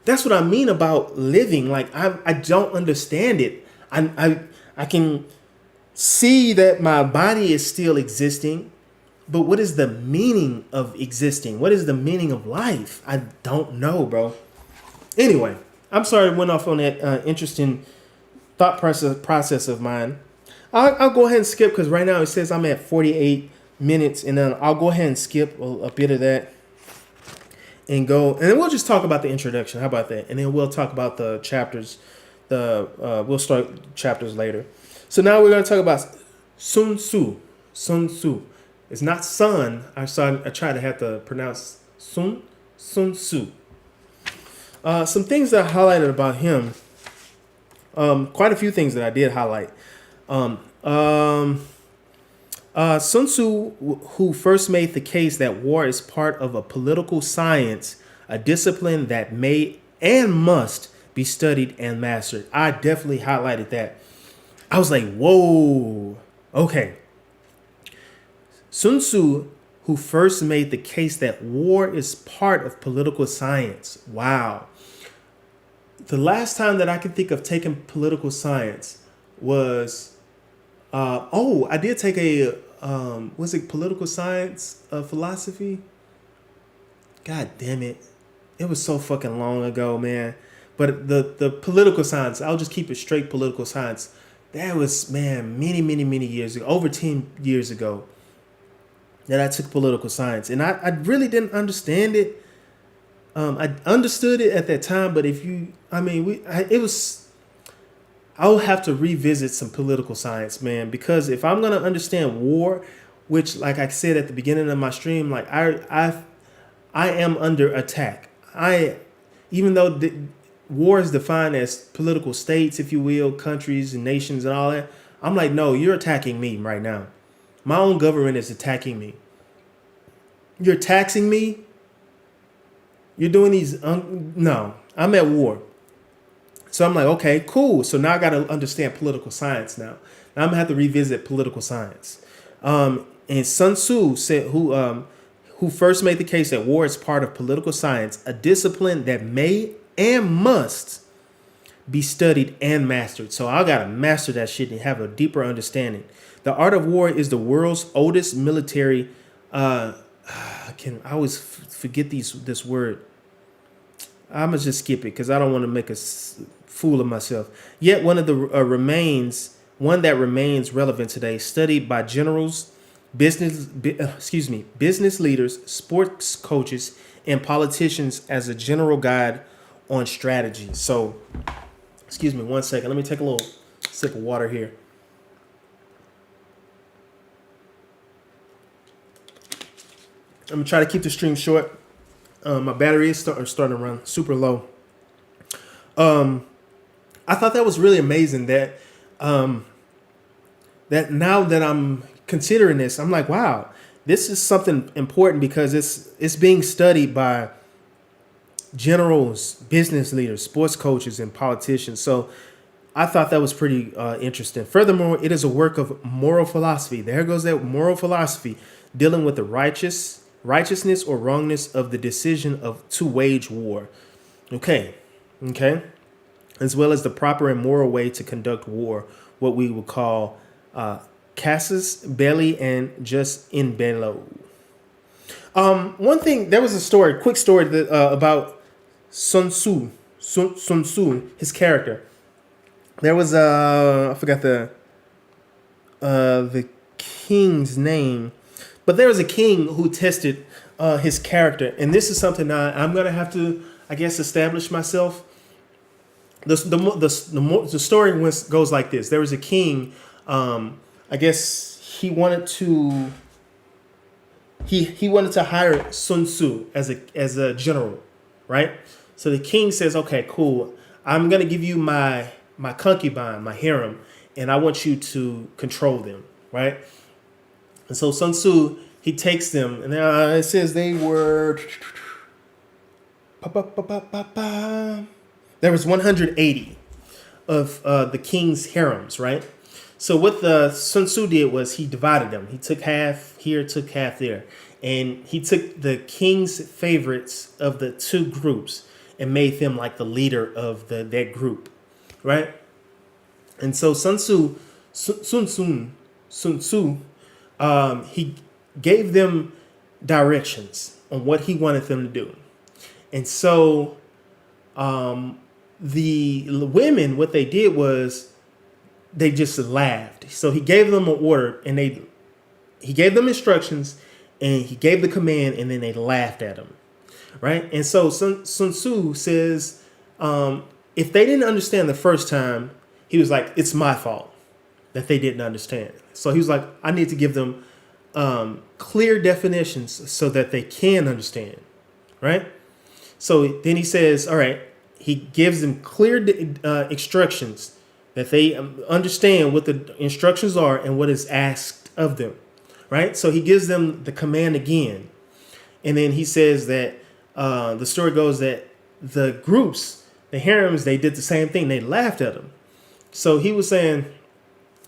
Speaker 1: That's what I mean about living. Like, I don't understand it. I can see that my body is still existing, but what is the meaning of existing? What is the meaning of life? I don't know, bro. Anyway, I'm sorry I went off on that interesting thought process of mine. I'll go ahead and skip because right now it says I'm at 48 minutes, and then I'll go ahead and skip a bit of that and go, and then we'll just talk about the introduction. How about that? And then we'll talk about the chapters. We'll start chapters later. So now we're going to talk about Sun Tzu. Sun Tzu. It's not Sun. I try to have to pronounce Sun Tzu. Some things that I highlighted about him. Quite a few things that I did highlight. Sun Tzu, who first made the case that war is part of a political science, a discipline that may and must be studied and mastered. I definitely highlighted that. I was like, whoa, okay. Sun Tzu, who first made the case that war is part of political science. Wow. The last time that I can think of taking political science was, I did take a, was it political science, philosophy? God damn it. It was so fucking long ago, man. But the political science, I'll just keep it straight political science. That was, man, many years ago, over 10 years ago that I took political science. And I really didn't understand it. I understood it at that time, but I'll have to revisit some political science, man, because if I'm going to understand war, which, like I said at the beginning of my stream, like I am under attack. I, even though war is defined as political states, if you will, countries and nations and all that, I'm like, no, you're attacking me right now. My own government is attacking me. You're taxing me. You're doing these. No, I'm at war. So I'm like, okay, cool. So now I got to understand political science now. Now I'm gonna have to revisit political science. And Sun Tzu said, who first made the case that war is part of political science, a discipline that may and must be studied and mastered. So I gotta master that shit and have a deeper understanding. The art of war is the world's oldest military. I always forget this word. I'm gonna just skip it because I don't want to make a fool of myself. Yet one of the one that remains relevant today, studied by generals, business leaders, sports coaches, and politicians as a general guide on strategy. So, excuse me, 1 second. Let me take a little sip of water here. I'm gonna try to keep the stream short. My battery is starting to run super low. I thought that was really amazing that that now that I'm considering this, I'm like, wow, this is something important because it's being studied by generals, business leaders, sports coaches, and politicians. So I thought that was pretty interesting. Furthermore, it is a work of moral philosophy. There goes that moral philosophy dealing with the righteousness or wrongness of the decision to wage war. Okay. As well as the proper and moral way to conduct war, what we would call casus belli and jus in bello. One thing, there was a quick story that, about Sun Tzu, his character. There was I forgot the king's name, but there was a king who tested his character, and this is something I'm gonna have to, I guess, establish myself. The story goes like this: there was a king. I guess he wanted to. He wanted to hire Sun Tzu as a general, right? So the king says, "Okay, cool. I'm gonna give you my concubine, my harem, and I want you to control them, right?" And so Sun Tzu, he takes them, and it says they were. There was 180 of the king's harems, right? So what the Sun Tzu did was he divided them. He took half here, took half there. And he took the king's favorites of the two groups and made them like the leader of that group, right? And so Sun Tzu, he gave them directions on what he wanted them to do. And so the women, what they did was they just laughed. So he gave them an order, and he gave them instructions, and he gave the command, and then they laughed at him, right? And so Sun Tzu says, if they didn't understand the first time, he was like, it's my fault that they didn't understand. So he was like, I need to give them clear definitions so that they can understand, right? So then he says, all right, he gives them clear instructions that they understand what the instructions are and what is asked of them, right? So he gives them the command again. And then he says that the story goes that the groups, the harems, they did the same thing. They laughed at him. So he was saying,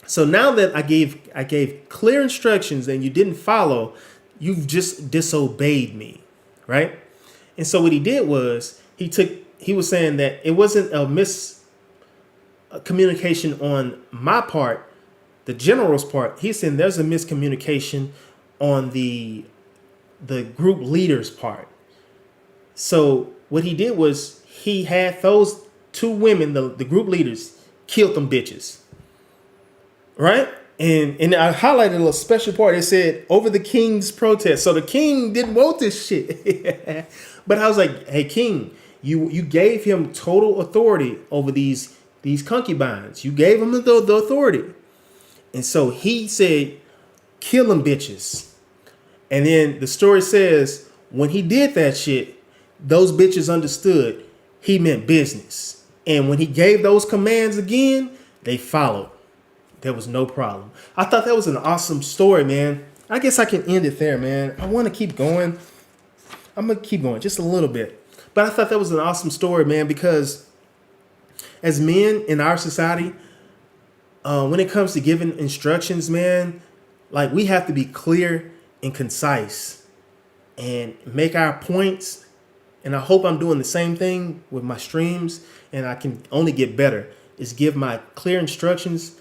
Speaker 1: so now that I gave clear instructions and you didn't follow, you've just disobeyed me, right? And so what he did was he was saying that it wasn't a miscommunication on my part, the general's part. He's saying there's a miscommunication on the group leader's part. So what he did was he had those two women, the group leaders, killed them bitches, right? And I highlighted a special part. It said over the king's protest. So the king didn't want this shit. But I was like, hey, king, you gave him total authority over these concubines. You gave him the authority. And so he said, kill them bitches. And then the story says, when he did that shit, those bitches understood he meant business. And when he gave those commands again, they followed. There was no problem. I thought that was an awesome story, man. I guess I can end it there, man. I want to keep going. I'm going to keep going just a little bit. But I thought that was an awesome story, man, because as men in our society, when it comes to giving instructions, man, like we have to be clear and concise and make our points. And I hope I'm doing the same thing with my streams, and I can only get better, is give my clear instructions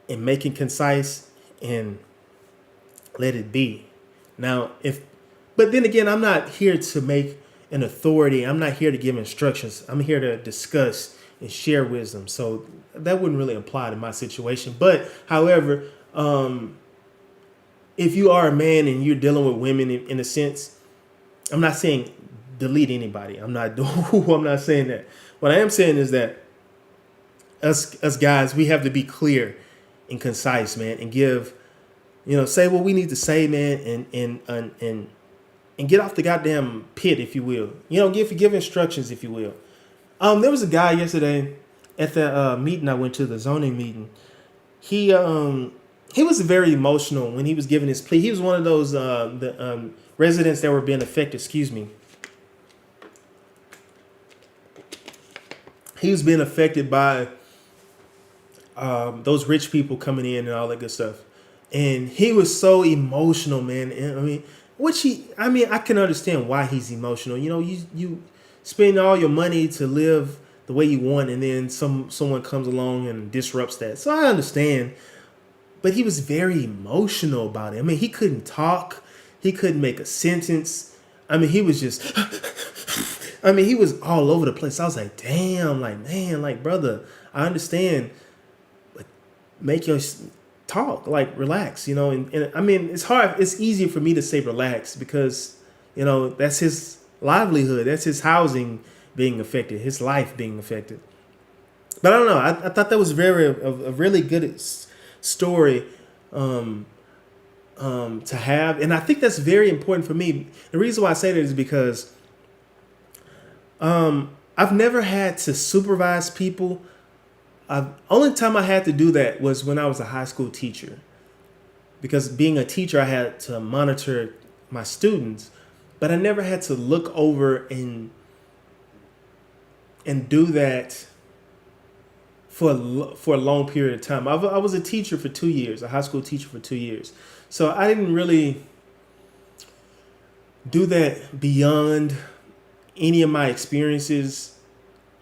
Speaker 1: and make it concise and let it be. Now, but then again, I'm not here to make an authority. I'm not here to give instructions. I'm here to discuss and share wisdom. So that wouldn't really apply to my situation. But however, if you are a man and you're dealing with women in a sense, I'm not saying delete anybody. I'm not saying that. What I am saying is that us guys, we have to be clear and concise, man, and give, say what we need to say, man, and get off the goddamn pit, if you will. Give instructions, if you will. There was a guy yesterday at the meeting I went to, the zoning meeting. He was very emotional when he was giving his plea. He was one of those the residents that were being affected. Excuse me. He was being affected by those rich people coming in and all that good stuff. And he was so emotional, man. And, I can understand why he's emotional. You spend all your money to live the way you want, and then someone comes along and disrupts that. So I understand. But he was very emotional about it. I mean, he couldn't talk. He couldn't make a sentence. I mean, he was just... he was all over the place. I was like, damn, like, man, like, brother, I understand. But make your talk, like, relax, And I mean, it's hard. It's easier for me to say relax because, that's his livelihood. That's his housing being affected, his life being affected. But I don't know. I thought that was a really good story to have. And I think that's very important for me. The reason why I say that is because I've never had to supervise people. Only time I had to do that was when I was a high school teacher. Because being a teacher, I had to monitor my students. But I never had to look over and do that for a long period of time. I was a teacher for 2 years, a high school teacher for 2 years. So I didn't really do that beyond any of my experiences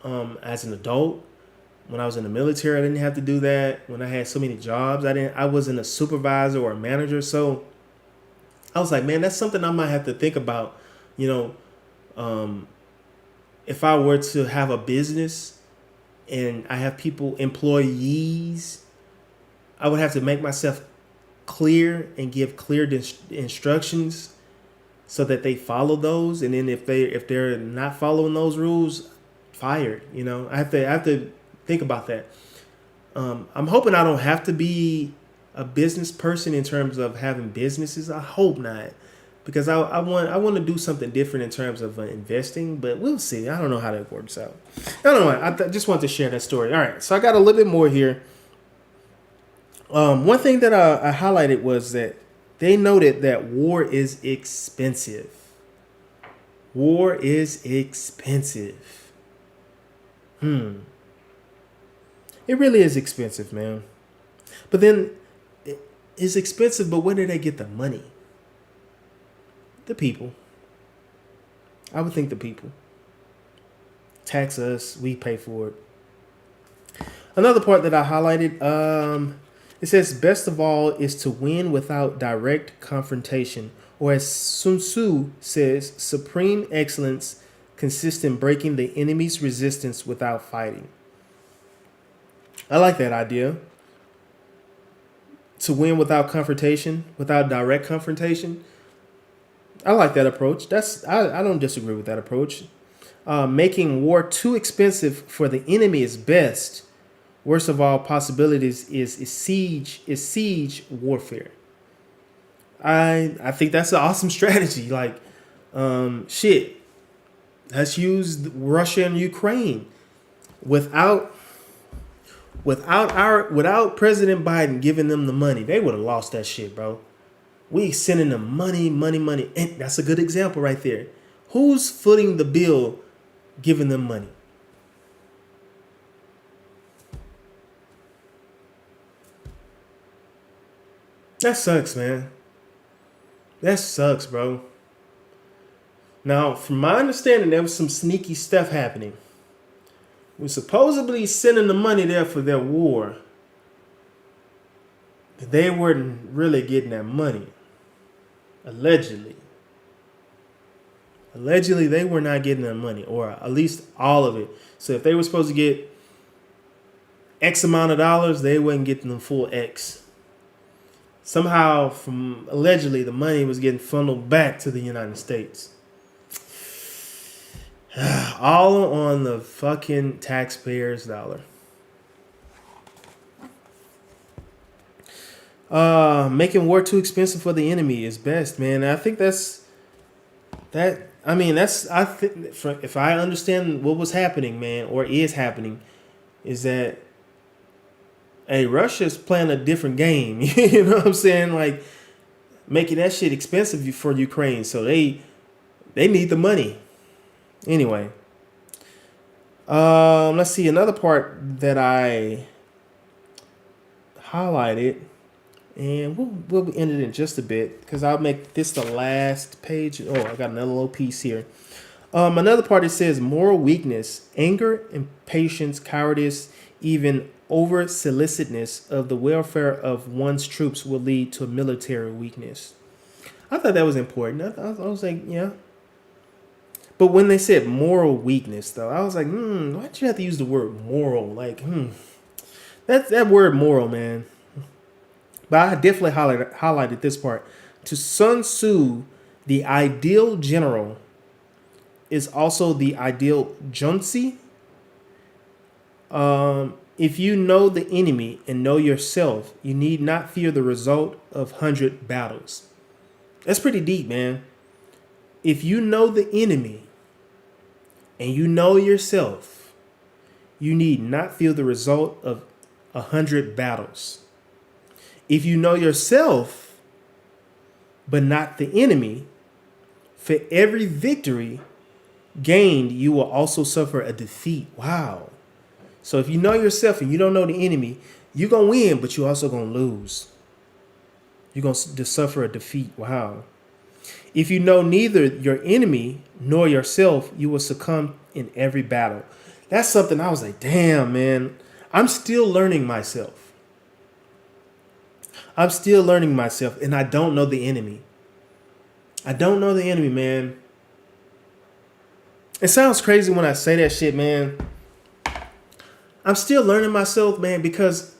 Speaker 1: as an adult. When I was in the military, I didn't have to do that. When I had so many jobs, I wasn't a supervisor or a manager. So I was like, man, that's something I might have to think about. If I were to have a business and I have employees, I would have to make myself clear and give clear instructions so that they follow those. And then if they're not following those rules, fired. I have to think about that. I'm hoping I don't have to be a business person in terms of having businesses. I hope not, because I want to do something different in terms of investing. But we'll see. I don't know how that works out. I don't know. I just want to share that story. All right, so I got a little bit more here. One thing that I highlighted was that they noted that war is expensive. War is expensive. It really is expensive, man. But then it's expensive, but where do they get the money? The people. I would think the people. Tax us, we pay for it. Another part that I highlighted, it says, best of all is to win without direct confrontation. Or as Sun Tzu says, supreme excellence consists in breaking the enemy's resistance without fighting. I like that idea. To win without confrontation, without direct confrontation. I like that approach. I don't disagree with that approach. Making war too expensive for the enemy is best. Worst of all possibilities is siege warfare. I think that's an awesome strategy. Like, shit. Let's use Russia and Ukraine. Without without President Biden giving them the money, they would have lost that shit, bro. We sending them money, money, money. And that's a good example right there. Who's footing the bill giving them money? That sucks, man. That sucks, bro. Now, from my understanding, there was some sneaky stuff happening. We're supposedly sending the money there for their war. But they weren't really getting that money. Allegedly. Allegedly, they were not getting that money, or at least all of it. So if they were supposed to get X amount of dollars, they wasn't getting the full X. Somehow, from allegedly, the money was getting funneled back to the United States. All on the fucking taxpayers' dollar. Making war too expensive for the enemy is best, man. I think that's that. I mean, I think if I understand what was happening, man, or is happening, is that hey, Russia's playing a different game. You know what I'm saying? Like making that shit expensive for Ukraine, so they need the money. Anyway, let's see another part that I highlighted, and we'll end it in just a bit because I'll make this the last page. Oh, I got another little piece here. Another part, it says moral weakness, anger, impatience, cowardice, even over solicitousness of the welfare of one's troops will lead to military weakness. I thought that was important. I was like, yeah. But when they said moral weakness, though, I was like, why'd you have to use the word moral? Like, that word moral, man. But I definitely highlighted this part. To Sun Tzu, the ideal general is also the ideal junzi. If you know the enemy and know yourself, you need not fear the result of 100 battles. That's pretty deep, man. If you know the enemy and you know yourself, you need not fear the result of 100 battles. If you know yourself, but not the enemy, for every victory gained, you will also suffer a defeat. Wow. So if you know yourself and you don't know the enemy, you're going to win, but you're also going to lose. You're going to suffer a defeat. Wow. If you know neither your enemy nor yourself, you will succumb in every battle. That's something I was like, damn, man. I'm still learning myself. I'm still learning myself, and I don't know the enemy. I don't know the enemy, man. It sounds crazy when I say that shit, man. I'm still learning myself, man, because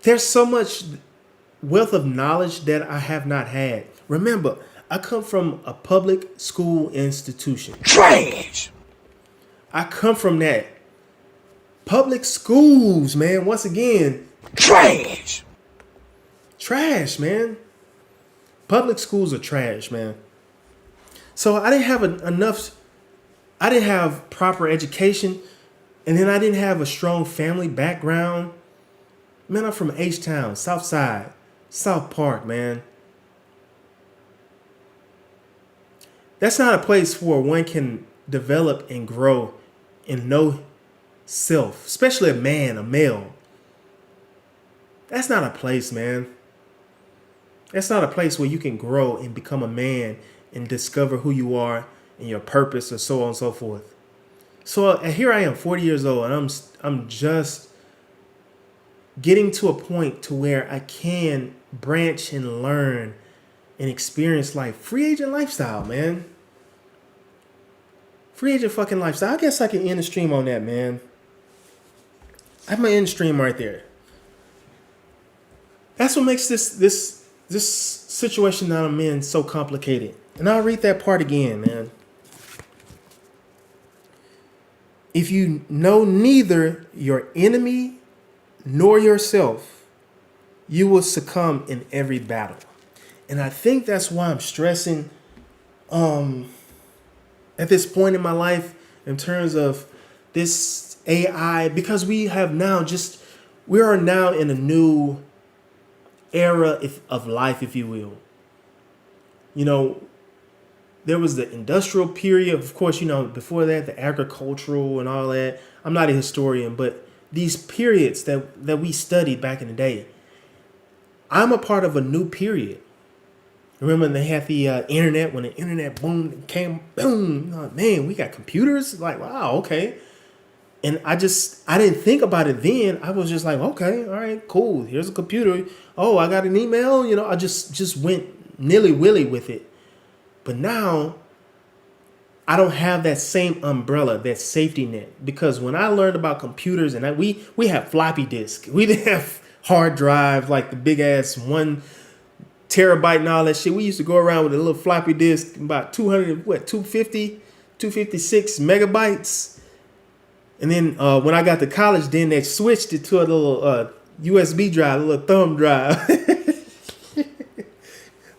Speaker 1: there's so much wealth of knowledge that I have not had. Remember, I come from a public school institution.
Speaker 2: Trash.
Speaker 1: I come from that. Public schools, man, once again.
Speaker 2: Trash.
Speaker 1: Trash, man. Public schools are trash, man. So I didn't have enough. I didn't have proper education. And then I didn't have a strong family background. Man, I'm from H-Town, South Side, South Park, man. That's not a place where one can develop and grow and know self, especially a man, a male. That's not a place, man. That's not a place where you can grow and become a man and discover who you are and your purpose and so on and so forth. So here I am, 40 years old, and I'm just getting to a point to where I can branch and learn and experience life. Free agent lifestyle, man. Free agent fucking lifestyle. I guess I can end the stream on that, man. I'm gonna end the stream right there. That's what makes this situation that I'm in so complicated. And I'll read that part again, man. If you know neither your enemy nor yourself, you will succumb in every battle. And I think that's why I'm stressing at this point in my life in terms of this AI, because we are now in a new era of life, if you will. You know, there was the industrial period, of course, before that, the agricultural and all that. I'm not a historian, but these periods that we studied back in the day, I'm a part of a new period. Remember when they had the internet, when the internet boom came, boom, oh, man, we got computers? Like, wow, okay. And I didn't think about it then. I was just like, okay, all right, cool. Here's a computer. Oh, I got an email. I just went nilly-willy with it. But now I don't have that same umbrella, that safety net. Because when I learned about computers, and we have floppy disk. We didn't have hard drive, like the big ass 1 terabyte and all that shit. We used to go around with a little floppy disk, about 256 megabytes. And then when I got to college, then they switched it to a little USB drive, a little thumb drive.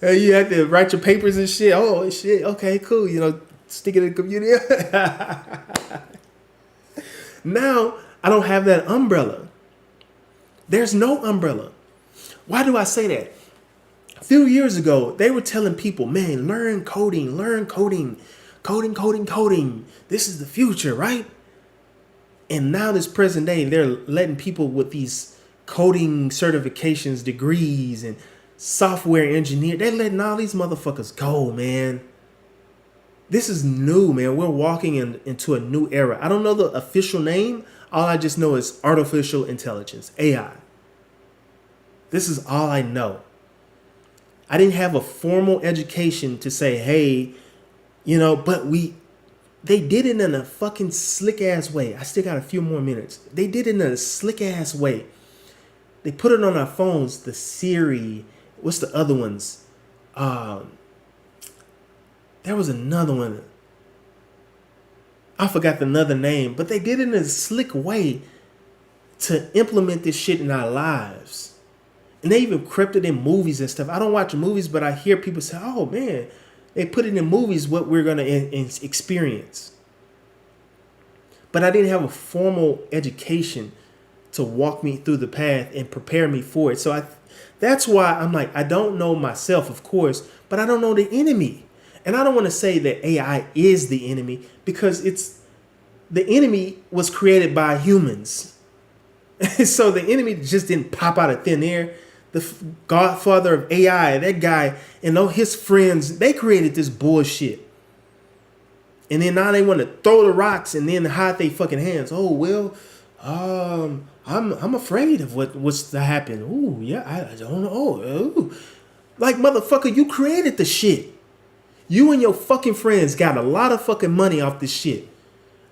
Speaker 1: You had to write your papers and shit. Oh, shit. Okay, cool. Stick it in the computer. Now, I don't have that umbrella. There's no umbrella. Why do I say that? A few years ago, they were telling people, man, learn coding. Coding. This is the future, right? And now this present day, they're letting people with these coding certifications, degrees, and software engineer, they're letting all these motherfuckers go, man. This is new, man. We're walking into a new era. I don't know the official name. All I just know is artificial intelligence, AI. This is all I know. I didn't have a formal education to say, hey, but they did it in a fucking slick ass way. I still got a few more minutes. They did it in a slick ass way. They put it on our phones, the Siri. What's the other ones? There was another one. I forgot another name, but they did it in a slick way to implement this shit in our lives. And they even crept it in movies and stuff. I don't watch movies, but I hear people say, oh man, they put it in movies what we're going to experience. But I didn't have a formal education to walk me through the path and prepare me for it. So that's why I'm like, I don't know myself, of course, but I don't know the enemy. And I don't want to say that AI is the enemy, because the enemy was created by humans. So the enemy just didn't pop out of thin air. The godfather of AI, that guy, and all his friends, they created this bullshit. And then now they want to throw the rocks and then hide their fucking hands. Oh, well, I'm afraid of what's to happen. Ooh, yeah, I don't know. Ooh. Like, motherfucker, you created the shit. You and your fucking friends got a lot of fucking money off this shit.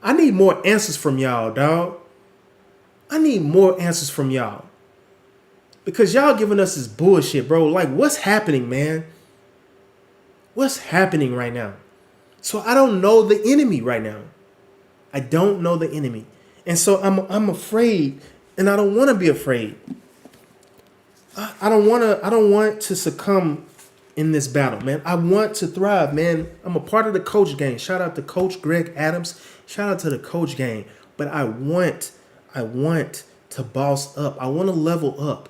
Speaker 1: I need more answers from y'all, dog. I need more answers from y'all. Because y'all giving us this bullshit, bro. Like, what's happening, man? What's happening right now? So I don't know the enemy right now. I don't know the enemy. And so I'm afraid, and I don't want to be afraid. I don't want to succumb in this battle, man. I want to thrive, man. I'm a part of the coach gang. Shout out to Coach Greg Adams. Shout out to the coach gang. But I want to boss up. I want to level up.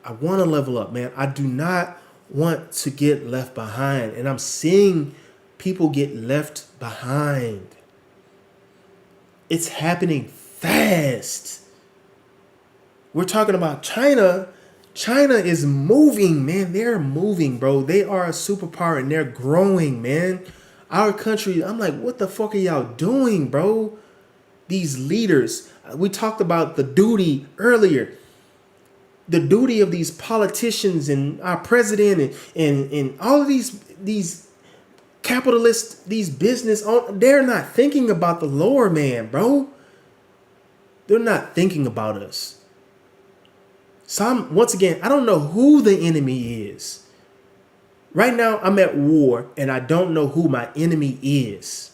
Speaker 1: I want to level up, man. I do not want to get left behind. And I'm seeing people get left behind. It's happening fast. We're talking about China. China is moving, man. They're moving, bro. They are a superpower and they're growing, man. Our country, I'm like, what the fuck are y'all doing, bro? These leaders. We talked about the duty earlier. The duty of these politicians and our president and all of these capitalists, these business owners, they're not thinking about the lower man, bro. They're not thinking about us. So once again, I don't know who the enemy is. Right now, I'm at war and I don't know who my enemy is.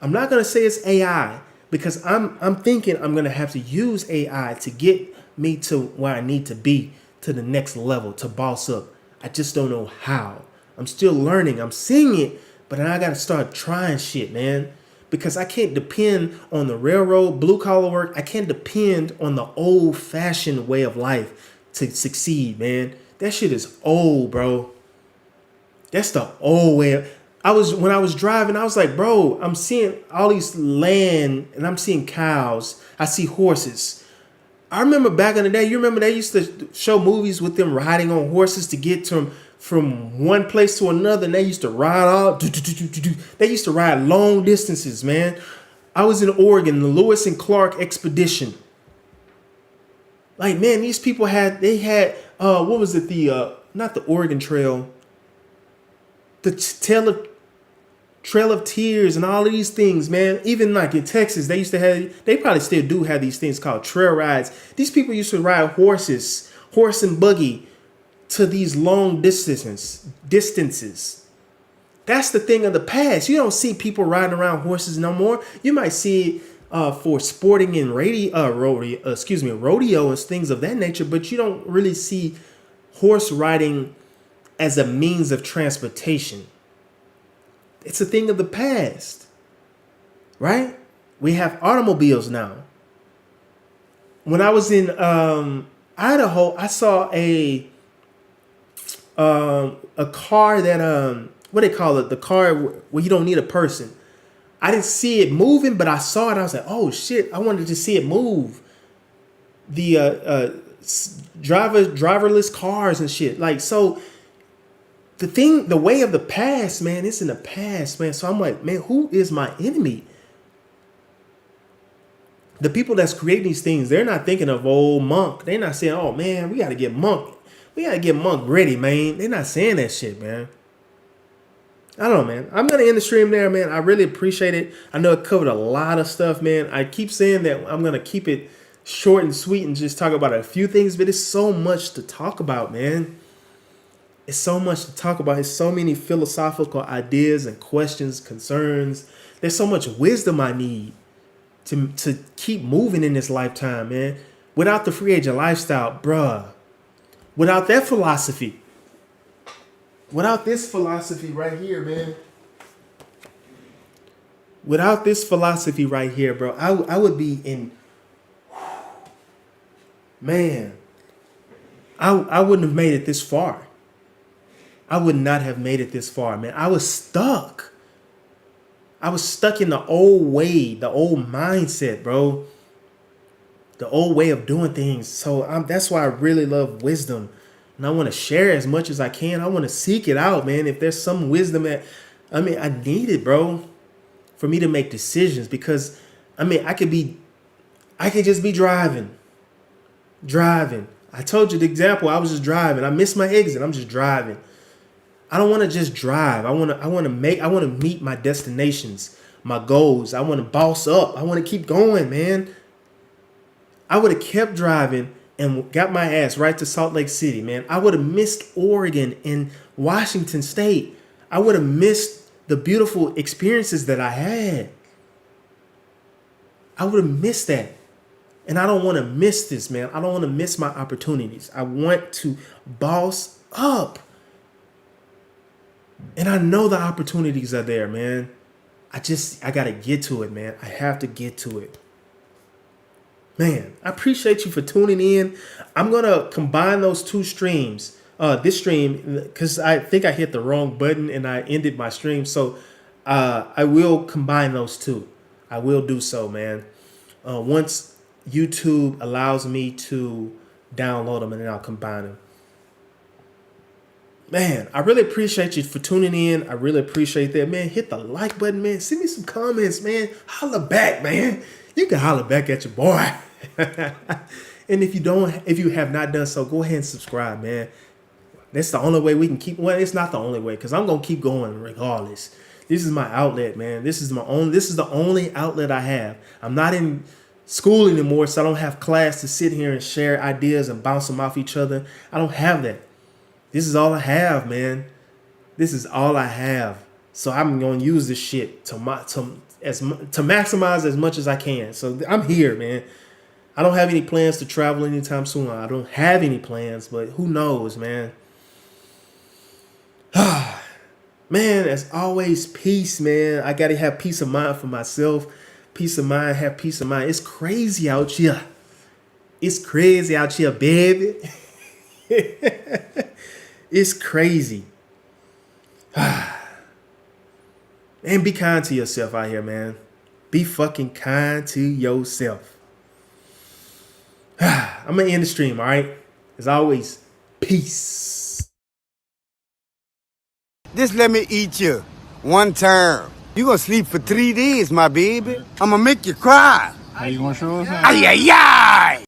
Speaker 1: I'm not going to say it's AI because I'm thinking I'm going to have to use AI to get me to where I need to be, to the next level, to boss up. I just don't know how. I'm still learning. I'm seeing it, but then I got to start trying shit, man. Because I can't depend on the railroad, blue collar work. I can't depend on the old fashioned way of life to succeed, man. That shit is old, bro. That's the old way. When I was driving, I was like, bro, I'm seeing all these land and I'm seeing cows. I see horses. I remember back in the day, you remember they used to show movies with them riding on horses to get from one place to another, and they used to ride all. They used to ride long distances, man. I was in Oregon, the Lewis and Clark expedition. Like, man, these people had what was it, the not the Oregon Trail, the Trail of Tears and all of these things, man. Even like in Texas, they probably still do have these things called trail rides. These people used to ride horse and buggy to these long distances. That's the thing of the past. You don't see people riding around horses no more. You might see it for sporting and rodeo and things of that nature, but you don't really see horse riding as a means of transportation. It's a thing of the past, right? We have automobiles now. When I was in Idaho, I saw a car that what do they call it? The car where you don't need a person. I didn't see it moving, but I saw it. I was like, oh shit! I wanted to see it move. The driverless cars and shit. Like, so the way of the past, man, it's in the past, man. So I'm like, man, who is my enemy? The people that's creating these things, they're not thinking of old Monk. They're not saying, oh man, we got to get Monk ready, man. They're not saying that shit, man. I don't know, man. I'm going to end the stream there, man. I really appreciate it. I know it covered a lot of stuff, man. I keep saying that I'm going to keep it short and sweet and just talk about a few things, but it's so much to talk about, man. It's so much to talk about. It's so many philosophical ideas and questions, concerns. There's so much wisdom I need to keep moving in this lifetime, man. Without the free agent lifestyle, bruh. Without that philosophy. Without this philosophy right here, man. Without this philosophy right here, bro, I would be in... Man. I wouldn't have made it this far. I would not have made it this far, man. I was stuck. I was stuck in the old way, the old mindset, bro. The old way of doing things. So that's why I really love wisdom. And I want to share as much as I can. I want to seek it out, man. If there's some wisdom I need it, bro. For me to make decisions. Because, I could just be driving. I told you the example. I was just driving. I missed my exit. I'm just driving. I don't want to just drive. I want to meet my destinations, my goals. I want to boss up. I want to keep going, man. I would have kept driving and got my ass right to Salt Lake City, man. I would have missed Oregon and Washington State. I would have missed the beautiful experiences that I had. I would have missed that. And I don't want to miss this, man. I don't want to miss my opportunities. I want to boss up. And I know the opportunities are there, man. I got to get to it, man. I have to get to it. Man, I appreciate you for tuning in. I'm going to combine those two streams. This stream, because I think I hit the wrong button and I ended my stream. So I will combine those two. I will do so, man. Once YouTube allows me to download them, and then I'll combine them. Man, I really appreciate you for tuning in. I really appreciate that, man. Hit the like button, man. Send me some comments, man. Holla back, man. You can holler back at your boy. And if you have not done so, go ahead and subscribe, man. That's the only way we can keep. Well, it's not the only way, because I'm gonna keep going regardless. This is my outlet, man. This is the only outlet I have. I'm not in school anymore, so I don't have class to sit here and share ideas and bounce them off each other. I don't have that. This is all I have, man. This is all I have. So I'm gonna use this shit to maximize as much as I can. So I'm here, man. I don't have any plans to travel anytime soon. I don't have any plans, but who knows, man. Man, as always, peace, man. I gotta have peace of mind for myself. Peace of mind, have peace of mind. It's crazy out here. It's crazy out here, baby. It's crazy. And be kind to yourself out here, man. Be fucking kind to yourself. I'm gonna end the stream, all right? As always, peace.
Speaker 3: Just let me eat you one time. You gonna sleep for 3 days, my baby. I'm gonna make you cry.
Speaker 4: How you gonna show us?
Speaker 3: Ay, ay, ay!